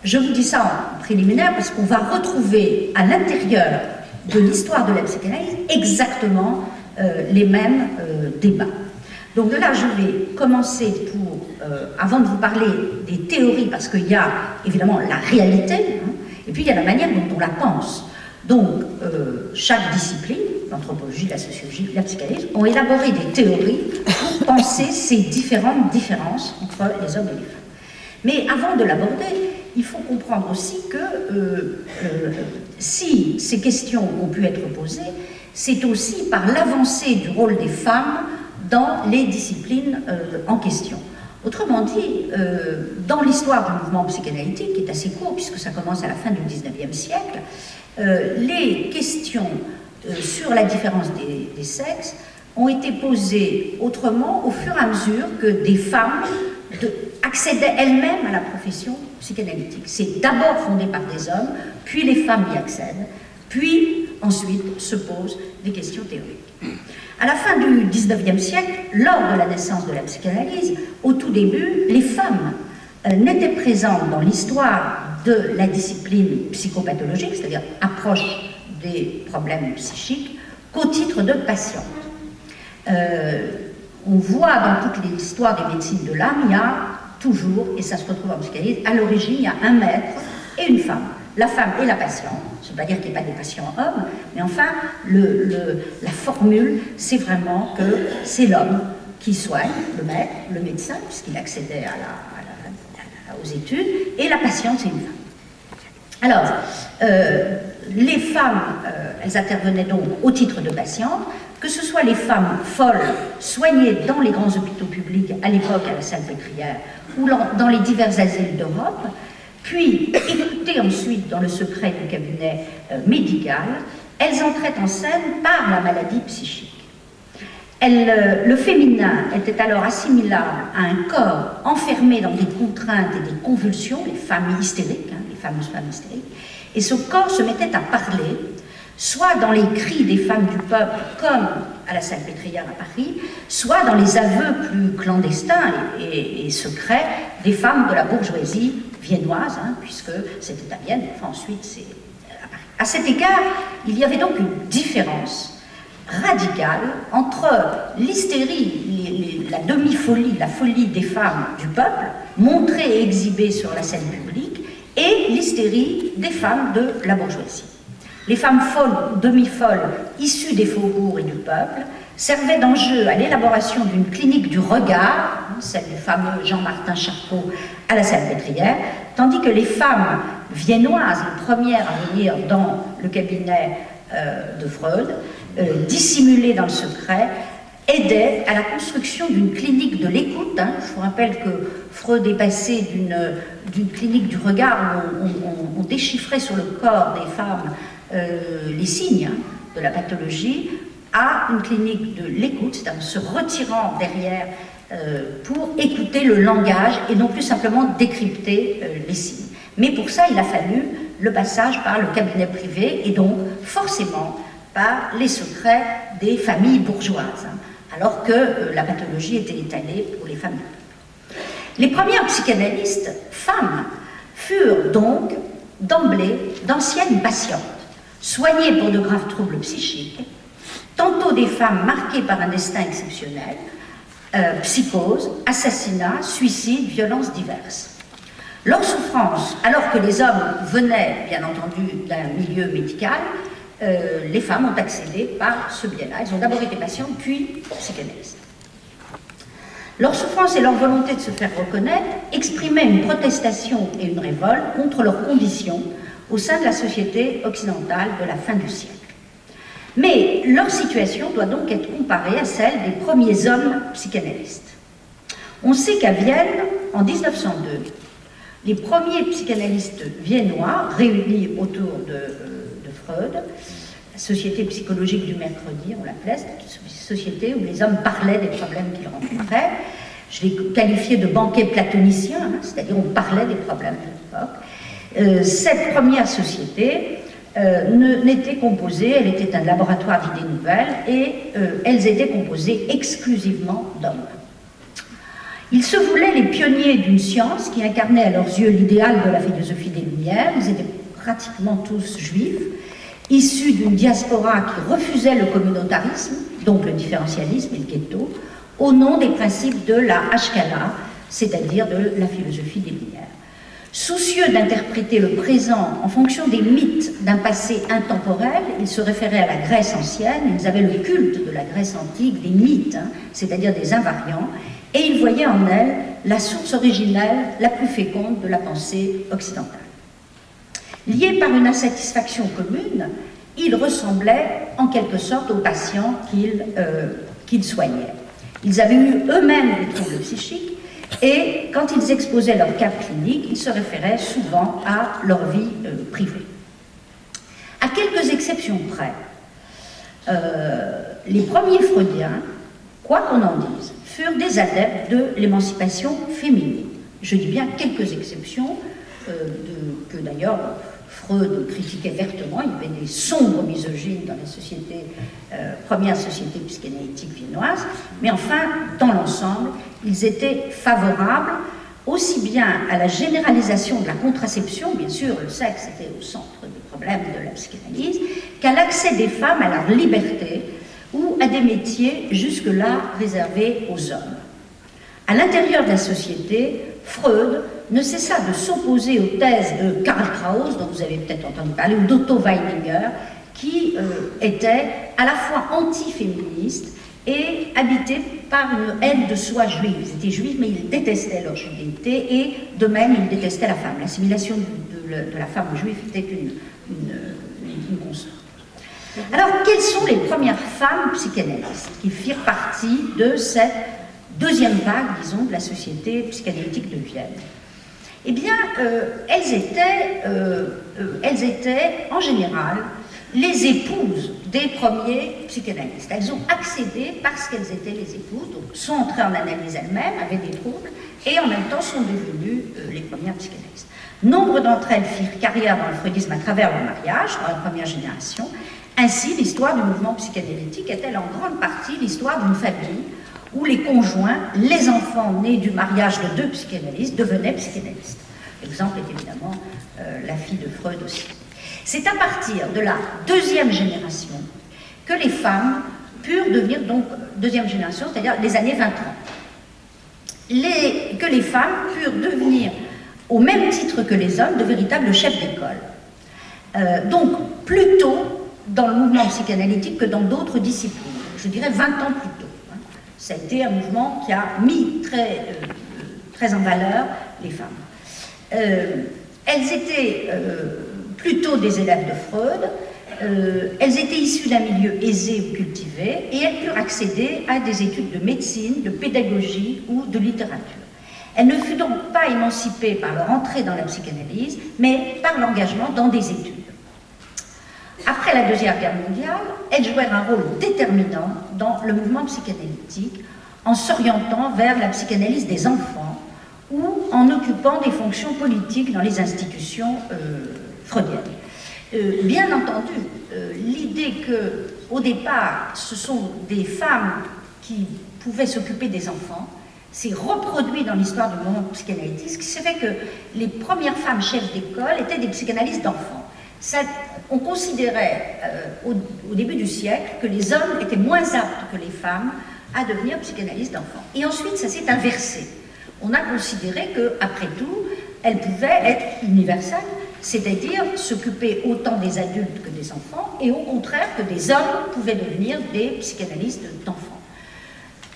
S2: je vous dis ça en préliminaire parce qu'on va retrouver à l'intérieur de l'histoire de la psychanalyse exactement les mêmes débats. Donc là, je vais commencer pour avant de vous parler des théories, parce qu'il y a évidemment la réalité, hein, et puis il y a la manière dont on la pense. Donc, chaque discipline, l'anthropologie, la sociologie, la psychanalyse, ont élaboré des théories pour penser ces différentes différences entre les hommes et les femmes. Mais avant de l'aborder, il faut comprendre aussi que si ces questions ont pu être posées, c'est aussi par l'avancée du rôle des femmes dans les disciplines en question. Autrement dit, dans l'histoire du mouvement psychanalytique, qui est assez court puisque ça commence à la fin du XIXe siècle, les questions sur la différence des sexes ont été posées autrement au fur et à mesure que des femmes accédaient elles-mêmes à la profession psychanalytique. C'est d'abord fondé par des hommes, puis les femmes y accèdent, puis ensuite se posent des questions théoriques. À la fin du XIXe siècle, lors de la naissance de la psychanalyse, au tout début, les femmes n'étaient présentes dans l'histoire de la discipline psychopathologique, c'est-à-dire approche des problèmes psychiques, qu'au titre de patientes. On voit dans toute l'histoire des médecines de l'âme, il y a toujours, et ça se retrouve en psychanalyse, à l'origine, il y a un maître et une femme. La femme et la patiente, ça ne veut pas dire qu'il n'y a pas des patients hommes, mais enfin, la formule, c'est vraiment que c'est l'homme qui soigne, le maître, le médecin, puisqu'il accédait aux études, et la patiente, c'est une femme. Alors, les femmes, elles intervenaient donc au titre de patientes, que ce soit les femmes folles soignées dans les grands hôpitaux publics à l'époque à la Salpêtrière ou dans les divers asiles d'Europe, puis écoutées ensuite dans le secret du cabinet médical, elles entraient en scène par la maladie psychique. Le féminin était alors assimilable à un corps enfermé dans des contraintes et des convulsions, les familles hystériques, hein, les fameuses femmes hystériques, et ce corps se mettait à parler, soit dans les cris des femmes du peuple, comme à la Salpêtrière à Paris, soit dans les aveux plus clandestins et secrets des femmes de la bourgeoisie viennoise, hein, puisque c'était à Vienne, enfin ensuite c'est à Paris. À cet égard, il y avait donc une différence radicale entre l'hystérie, la demi-folie, la folie des femmes du peuple, montrée et exhibée sur la scène publique, et l'hystérie des femmes de la bourgeoisie. Les femmes folles, demi-folles, issues des faubourgs et du peuple, servaient d'enjeu à l'élaboration d'une clinique du regard, celle du fameux Jean-Martin Charcot à la Salpêtrière, tandis que les femmes viennoises, les premières à venir dans le cabinet de Freud, dissimulées dans le secret, aidaient à la construction d'une clinique de l'écoute. Hein. Je vous rappelle que Freud est passé d'une clinique du regard où on déchiffrait sur le corps des femmes les signes de la pathologie, à une clinique de l'écoute, c'est-à-dire se retirant derrière pour écouter le langage et non plus simplement décrypter les signes. Mais pour ça, il a fallu le passage par le cabinet privé et donc forcément par les secrets des familles bourgeoises, hein, alors que la pathologie était étalée pour les femmes. Les premières psychanalystes femmes furent donc d'emblée d'anciennes patientes, soignées pour de graves troubles psychiques, tantôt des femmes marquées par un destin exceptionnel, psychose, assassinat, suicide, violences diverses. Leur souffrance, alors que les hommes venaient, bien entendu, d'un milieu médical, les femmes ont accédé par ce biais-là. Elles ont d'abord été patientes, puis psychanalystes. Leur souffrance et leur volonté de se faire reconnaître exprimaient une protestation et une révolte contre leurs conditions au sein de la société occidentale de la fin du siècle. Mais leur situation doit donc être comparée à celle des premiers hommes psychanalystes. On sait qu'à Vienne, en 1902, les premiers psychanalystes viennois, réunis autour de Freud, la Société psychologique du mercredi, on l'appelait, c'était une société où les hommes parlaient des problèmes qu'ils rencontraient. Je l'ai qualifié de banquet platonicien, hein, c'est-à-dire on parlait des problèmes de l'époque. Cette première société n'était composée, elle était un laboratoire d'idées nouvelles, et elles étaient composées exclusivement d'hommes. Ils se voulaient les pionniers d'une science qui incarnait à leurs yeux l'idéal de la philosophie des Lumières. Ils étaient pratiquement tous juifs, issus d'une diaspora qui refusait le communautarisme, donc le différentialisme et le ghetto, au nom des principes de la Hashkala, c'est-à-dire de la philosophie des Lumières. Soucieux d'interpréter le présent en fonction des mythes d'un passé intemporel, ils se référaient à la Grèce ancienne, ils avaient le culte de la Grèce antique, des mythes, c'est-à-dire des invariants, et ils voyaient en elle la source originelle la plus féconde de la pensée occidentale. Liés par une insatisfaction commune, ils ressemblaient en quelque sorte aux patients qu'ils soignaient. Ils avaient eu eux-mêmes des troubles psychiques, et quand ils exposaient leur cas clinique, ils se référaient souvent à leur vie privée. À quelques exceptions près, les premiers freudiens, quoi qu'on en dise, furent des adeptes de l'émancipation féminine. Je dis bien quelques exceptions, que d'ailleurs Freud critiquait vertement. Il y avait des sombres misogynes dans la société, première société psychanalytique viennoise, mais enfin, dans l'ensemble, ils étaient favorables aussi bien à la généralisation de la contraception, bien sûr, le sexe était au centre des problèmes de la psychanalyse, qu'à l'accès des femmes à leur liberté ou à des métiers jusque-là réservés aux hommes. À l'intérieur de la société, Freud ne cessa de s'opposer aux thèses de Karl Kraus, dont vous avez peut-être entendu parler, ou d'Otto Weininger, qui étaient à la fois anti-féministes et habités par une haine de soi juive. Ils étaient juifs, mais ils détestaient leur judéité, et de même, ils détestaient la femme. L'assimilation de la femme juive était une constante. Alors, quelles sont les premières femmes psychanalystes qui firent partie de cette deuxième vague, disons, de la société psychanalytique de Vienne? Eh bien, elles étaient en général les épouses des premiers psychanalystes. Elles ont accédé parce qu'elles étaient les épouses, donc sont entrées en analyse elles-mêmes, avaient des troubles, et en même temps sont devenues les premières psychanalystes. Nombre d'entre elles firent carrière dans le freudisme à travers leur mariage, dans la première génération. Ainsi, l'histoire du mouvement psychanalytique est-elle en grande partie l'histoire d'une famille où les conjoints, les enfants nés du mariage de deux psychanalystes devenaient psychanalystes. L'exemple est évidemment la fille de Freud aussi. C'est à partir de la deuxième génération que les femmes purent devenir, donc deuxième génération, c'est-à-dire les années 20-30, que les femmes purent devenir, au même titre que les hommes, de véritables chefs d'école. Donc plutôt dans le mouvement psychanalytique que dans d'autres disciplines, je dirais 20 ans plus tôt. Ça a été un mouvement qui a mis très en valeur les femmes. Elles étaient plutôt des élèves de Freud, elles étaient issues d'un milieu aisé ou cultivé, et elles purent accéder à des études de médecine, de pédagogie ou de littérature. Elles ne furent donc pas émancipées par leur entrée dans la psychanalyse, mais par l'engagement dans des études. Après la Deuxième Guerre mondiale, elles jouèrent un rôle déterminant dans le mouvement psychanalytique en s'orientant vers la psychanalyse des enfants ou en occupant des fonctions politiques dans les institutions freudiennes. Bien entendu, l'idée qu'au départ, ce sont des femmes qui pouvaient s'occuper des enfants s'est reproduit dans l'histoire du mouvement psychanalytique, ce qui fait que les premières femmes chefs d'école étaient des psychanalystes d'enfants. On considérait au début du siècle que les hommes étaient moins aptes que les femmes à devenir psychanalystes d'enfants. Et ensuite, ça s'est inversé. On a considéré qu'après tout, elles pouvaient être universelles, c'est-à-dire s'occuper autant des adultes que des enfants, et au contraire que des hommes pouvaient devenir des psychanalystes d'enfants.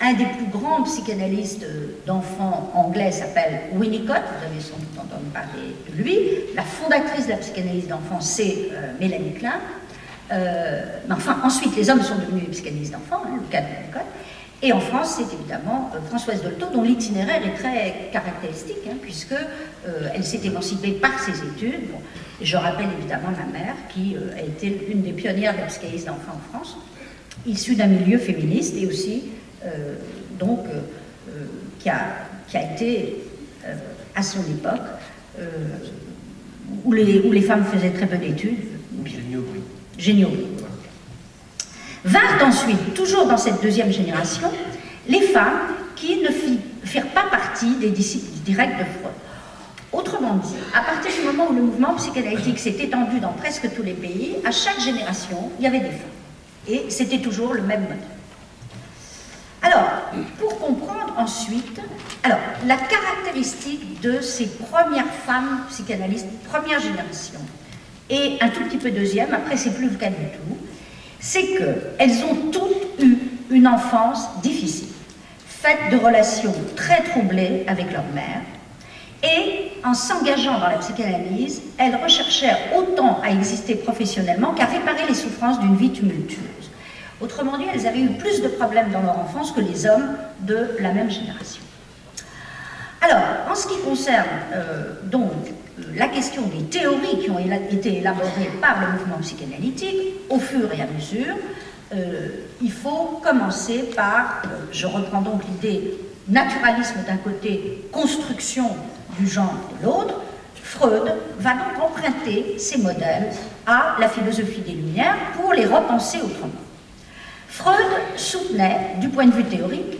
S2: Un des plus grands psychanalystes d'enfants anglais s'appelle Winnicott, vous avez sans doute entendu parler de lui. La fondatrice de la psychanalyse d'enfants, c'est Mélanie Klein. Mais enfin, ensuite, les hommes sont devenus des psychanalystes d'enfants, le cas de Winnicott. Et en France, c'est évidemment Françoise Dolto, dont l'itinéraire est très caractéristique, puisqu'elle s'est émancipée par ses études. Bon, je rappelle évidemment ma mère, qui a été une des pionnières de la psychanalyse d'enfants en France, issue d'un milieu féministe et aussi qui a été à son époque où les femmes faisaient très peu d'études. Géniaux. Vinrent ensuite, toujours dans cette deuxième génération, les femmes qui ne firent pas partie des disciples directs de Freud. Autrement dit, à partir du moment où le mouvement psychanalytique s'est étendu dans presque tous les pays, à chaque génération, il y avait des femmes. Et c'était toujours le même modèle. Alors, pour comprendre ensuite, alors, la caractéristique de ces premières femmes psychanalystes, première génération, et un tout petit peu deuxième, après c'est plus le cas du tout, c'est qu'elles ont toutes eu une enfance difficile, faite de relations très troublées avec leur mère, et en s'engageant dans la psychanalyse, elles recherchèrent autant à exister professionnellement qu'à réparer les souffrances d'une vie tumultueuse. Autrement dit, elles avaient eu plus de problèmes dans leur enfance que les hommes de la même génération. Alors, en ce qui concerne la question des théories qui ont été élaborées par le mouvement psychanalytique, au fur et à mesure, il faut commencer par, je reprends donc l'idée naturalisme d'un côté, construction du genre de l'autre. Freud va donc emprunter ces modèles à la philosophie des Lumières pour les repenser autrement. Freud soutenait, du point de vue théorique,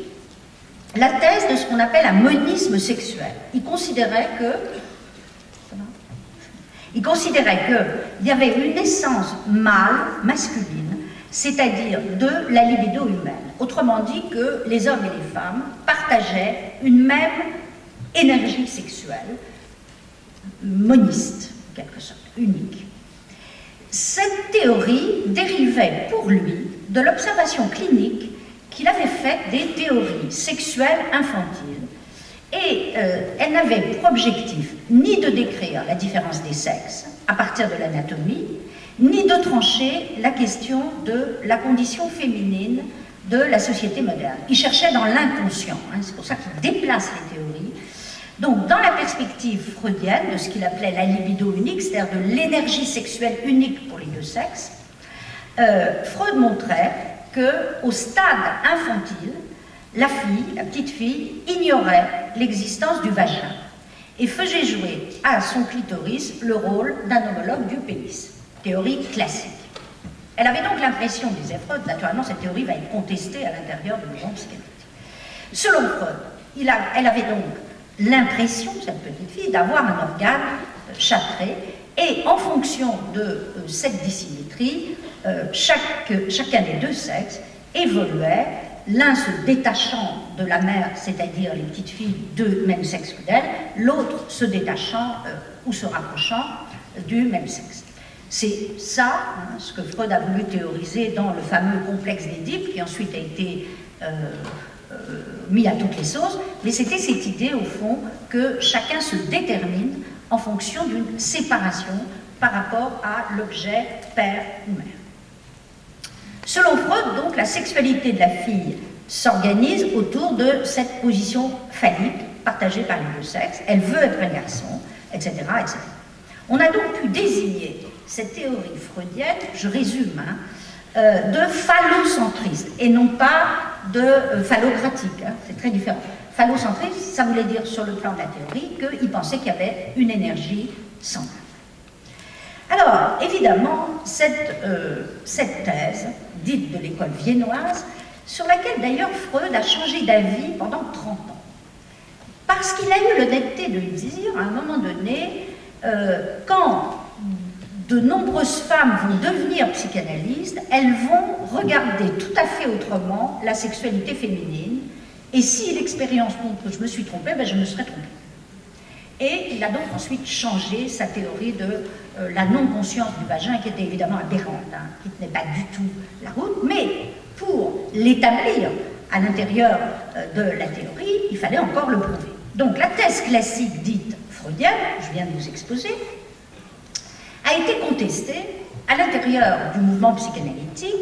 S2: la thèse de ce qu'on appelle un monisme sexuel. Il considérait qu'il y avait une essence mâle, masculine, c'est-à-dire de la libido humaine. Autrement dit, que les hommes et les femmes partageaient une même énergie sexuelle, moniste, en quelque sorte, unique. Cette théorie dérivait pour lui de l'observation clinique qu'il avait faite des théories sexuelles infantiles. Et elle n'avait pour objectif ni de décrire la différence des sexes à partir de l'anatomie, ni de trancher la question de la condition féminine de la société moderne. Il cherchait dans l'inconscient, c'est pour ça qu'il déplace les théories. Donc, dans la perspective freudienne de ce qu'il appelait la libido unique, c'est-à-dire de l'énergie sexuelle unique pour les deux sexes, Freud montrait qu'au stade infantile, la fille, la petite fille, ignorait l'existence du vagin et faisait jouer à son clitoris le rôle d'un homologue du pénis. Théorie classique. Elle avait donc l'impression, disait Freud, naturellement cette théorie va être contestée à l'intérieur du mouvement psychanalytique. Selon Freud, elle avait donc l'impression, cette petite fille, d'avoir un organe châtré, et en fonction de cette dissymétrie, chacun des deux sexes évoluait, l'un se détachant de la mère, c'est-à-dire les petites filles de même sexe que d'elle, l'autre se détachant ou se rapprochant du même sexe. C'est ça, ce que Freud a voulu théoriser dans le fameux complexe d'Édipe, qui ensuite a été mis à toutes les sauces, mais c'était cette idée, au fond, que chacun se détermine en fonction d'une séparation par rapport à l'objet père ou mère. Selon Freud, donc, la sexualité de la fille s'organise autour de cette position phallique partagée par les deux sexes. Elle veut être un garçon, etc., etc. On a donc pu désigner cette théorie freudienne, je résume, de phallocentrisme et non pas de phallocratique, c'est très différent. Phallocentrisme, ça voulait dire sur le plan de la théorie qu'il pensait qu'il y avait une énergie semblable. Alors, évidemment, cette thèse, dite de l'école viennoise, sur laquelle d'ailleurs Freud a changé d'avis pendant 30 ans, parce qu'il a eu l'honnêteté de dire, à un moment donné, quand de nombreuses femmes vont devenir psychanalystes, elles vont regarder tout à fait autrement la sexualité féminine, et si l'expérience montre que je me suis trompée, ben je me serais trompée. Et il a donc ensuite changé sa théorie de la non-conscience du vagin, qui était évidemment aberrante, qui ne tenait pas du tout la route, mais pour l'établir à l'intérieur de la théorie, il fallait encore le prouver. Donc la thèse classique dite freudienne, je viens de vous exposer, a été contestée à l'intérieur du mouvement psychanalytique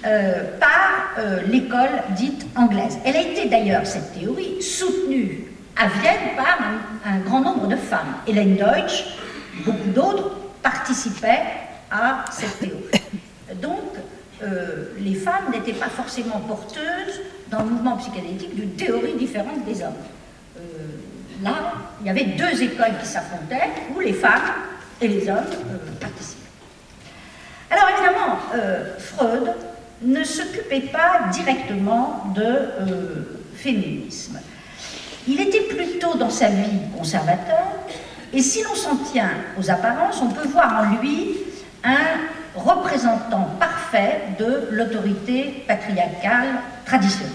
S2: par l'école dite anglaise. Elle a été d'ailleurs, cette théorie, soutenue à Vienne par un grand nombre de femmes. Hélène Deutsch, beaucoup d'autres, participaient à cette théorie. Donc, les femmes n'étaient pas forcément porteuses dans le mouvement psychanalytique d'une théorie différente des hommes. Là, il y avait deux écoles qui s'affrontaient, où les femmes et les hommes participaient. Alors évidemment, Freud ne s'occupait pas directement de féminisme. Il était plutôt dans sa vie conservateur, et si l'on s'en tient aux apparences, on peut voir en lui un représentant parfait de l'autorité patriarcale traditionnelle.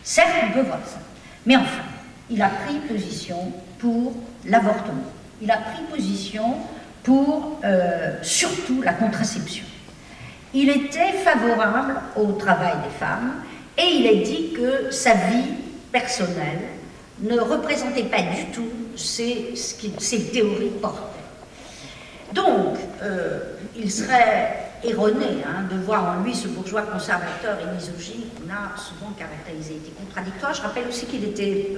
S2: Certes, on peut voir ça. Mais enfin, il a pris position pour l'avortement. Il a pris position pour surtout la contraception. Il était favorable au travail des femmes et il a dit que sa vie personnelle ne représentait pas du tout ce que ses théories portaient. Donc, il serait erroné de voir en lui ce bourgeois conservateur et misogyne qu'on a souvent caractérisé, était contradictoire. Je rappelle aussi qu'il était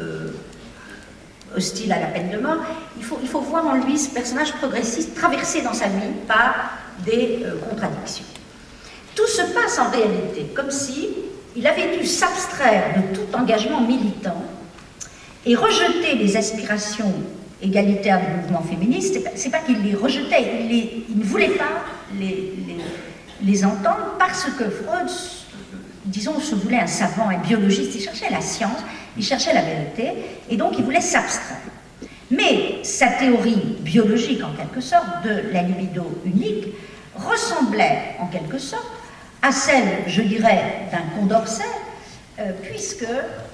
S2: hostile à la peine de mort. Il faut voir en lui ce personnage progressiste traversé dans sa vie par des contradictions. Tout se passe en réalité comme si il avait dû s'abstraire de tout engagement militant et rejeter les aspirations égalitaires du mouvement féministe. C'est pas qu'il les rejetait, il ne voulait pas les entendre parce que Freud, disons, se voulait un savant, un biologiste, il cherchait la science, il cherchait la vérité, et donc il voulait s'abstraire. Mais sa théorie biologique, en quelque sorte, de la libido unique, ressemblait, en quelque sorte, à celle, je dirais, d'un Condorcet, puisque,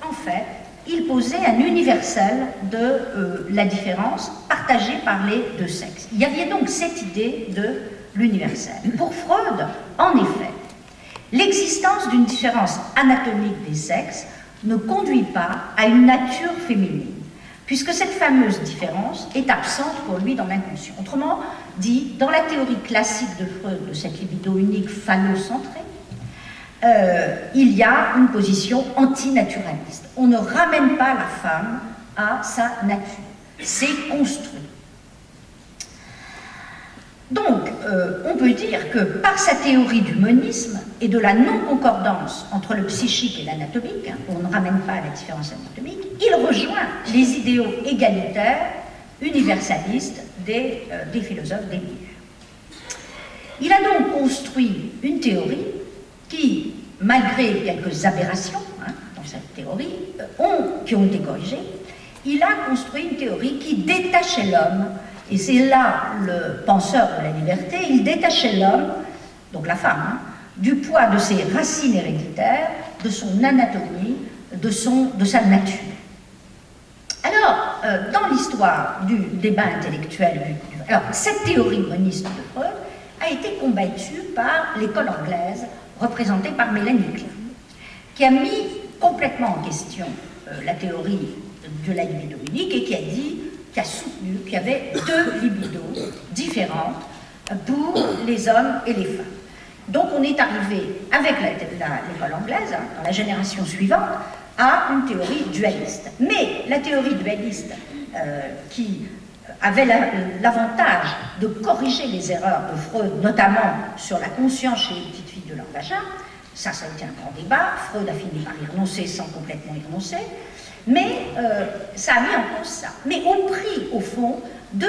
S2: en fait, il posait un universel de la différence partagée par les deux sexes. Il y avait donc cette idée de l'universel. Pour Freud, en effet, l'existence d'une différence anatomique des sexes ne conduit pas à une nature féminine, puisque cette fameuse différence est absente pour lui dans l'inconscient. Autrement dit, dans la théorie classique de Freud, de cette libido unique phallocentrée, il y a une position antinaturaliste. On ne ramène pas la femme à sa nature. C'est construit. Donc, on peut dire que par sa théorie du monisme et de la non-concordance entre le psychique et l'anatomique, on ne ramène pas à la différence anatomique, il rejoint les idéaux égalitaires, universalistes des philosophes des milieux. Il a donc construit une théorie qui, malgré quelques aberrations dans cette théorie, qui ont été corrigées, il a construit une théorie qui détachait l'homme. Et c'est là le penseur de la liberté, il détachait l'homme, donc la femme, du poids de ses racines héréditaires, de son anatomie, de sa nature. Alors, dans l'histoire du débat intellectuel, alors, cette théorie moniste de Freud a été combattue par l'école anglaise, représentée par Mélanie Klein, qui a mis complètement en question la théorie de la libido unique et qui a soutenu qu'il y avait deux libidos différentes pour les hommes et les femmes. Donc on est arrivé, avec l'école anglaise, dans la génération suivante, à une théorie dualiste. Mais la théorie dualiste, qui avait l'avantage de corriger les erreurs de Freud, notamment sur la conscience chez les petites filles de leur vagin, ça a été un grand débat. Freud a fini par y renoncer sans complètement y renoncer. Mais ça a mis en cause ça. Mais au prix, au fond, de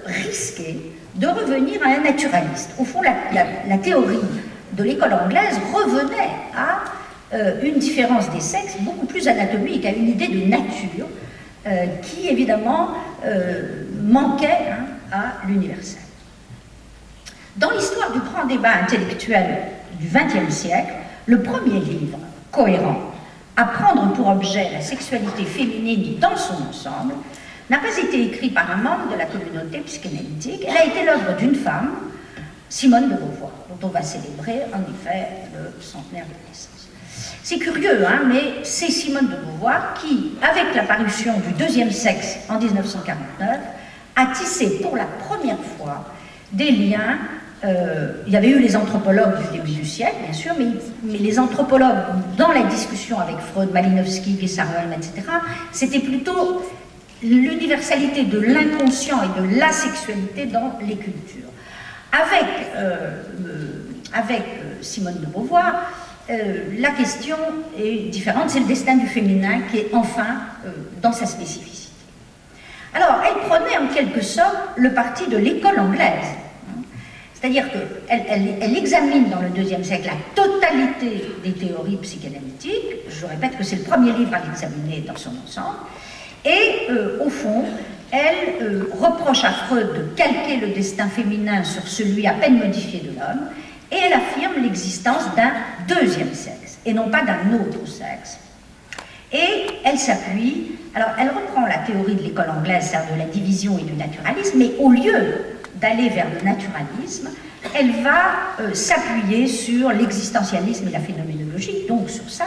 S2: risquer de revenir à un naturaliste. Au fond, la théorie de l'école anglaise revenait à une différence des sexes beaucoup plus anatomique, à une idée de nature qui, évidemment, manquait à l'universel. Dans l'histoire du grand débat intellectuel du XXe siècle, le premier livre cohérent à prendre pour objet la sexualité féminine dans son ensemble, n'a pas été écrit par un membre de la communauté psychanalytique. Elle a été l'œuvre d'une femme, Simone de Beauvoir, dont on va célébrer en effet le centenaire de naissance. C'est curieux, mais c'est Simone de Beauvoir qui, avec l'apparition du deuxième sexe en 1949, a tissé pour la première fois des liens. Il y avait eu les anthropologues du début du siècle, bien sûr, mais les anthropologues, dans la discussion avec Freud, Malinowski, Guessarolm, etc., c'était plutôt l'universalité de l'inconscient et de la sexualité dans les cultures. Avec Simone de Beauvoir, la question est différente, c'est le destin du féminin qui est enfin dans sa spécificité. Alors, elle prenait en quelque sorte le parti de l'école anglaise. C'est-à-dire qu'elle examine dans le deuxième siècle la totalité des théories psychanalytiques. Je répète que c'est le premier livre à l'examiner dans son ensemble. Et au fond, elle reproche à Freud de calquer le destin féminin sur celui à peine modifié de l'homme. Et elle affirme l'existence d'un deuxième sexe, et non pas d'un autre sexe. Et elle s'appuie, alors elle reprend la théorie de l'école anglaise, c'est-à-dire de la division et du naturalisme, mais au lieu d'aller vers le naturalisme, elle va s'appuyer sur l'existentialisme et la phénoménologie, donc sur ça.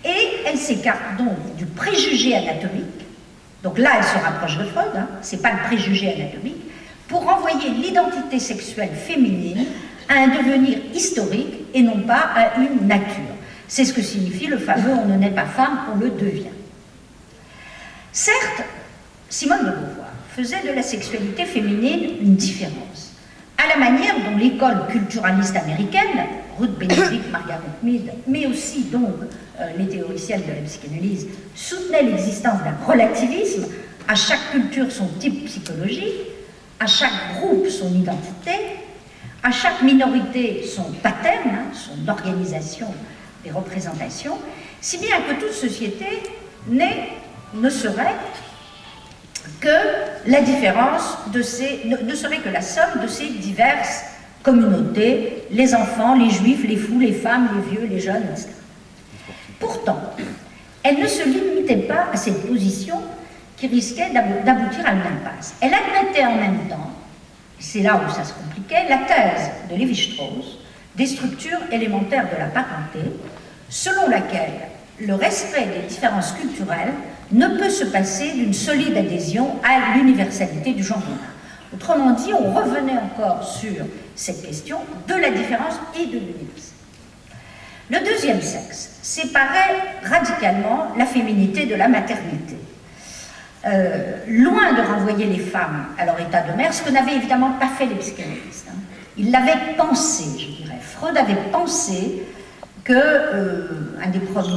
S2: Et elle s'écarte donc du préjugé anatomique. Donc là, elle se rapproche de Freud, c'est pas le préjugé anatomique, pour renvoyer l'identité sexuelle féminine à un devenir historique et non pas à une nature. C'est ce que signifie le fameux « on ne naît pas femme, on le devient ». Certes, Simone de Beauvoir faisait de la sexualité féminine une différence, à la manière dont l'école culturaliste américaine, Ruth Benedict, Margaret Mead, mais aussi donc les théoriciennes de la psychanalyse, soutenaient l'existence d'un relativisme, à chaque culture son type psychologique, à chaque groupe son identité, à chaque minorité son pattern, son organisation des représentations, si bien que toute société ne serait que la différence de ne serait que la somme de ces diverses communautés, les enfants, les juifs, les fous, les femmes, les vieux, les jeunes, etc. Pourtant, elle ne se limitait pas à cette position qui risquait d'aboutir à une impasse. Elle admettait en même temps, c'est là où ça se compliquait, la thèse de Lévi-Strauss des structures élémentaires de la parenté, selon laquelle le respect des différences culturelles ne peut se passer d'une solide adhésion à l'universalité du genre humain. Autrement dit, on revenait encore sur cette question de la différence et de l'universalité. Le deuxième sexe séparait radicalement la féminité de la maternité. Loin de renvoyer les femmes à leur état de mère, ce que n'avaient évidemment pas fait les psychanalystes. Ils l'avaient pensé, je dirais. Freud avait pensé que un des premiers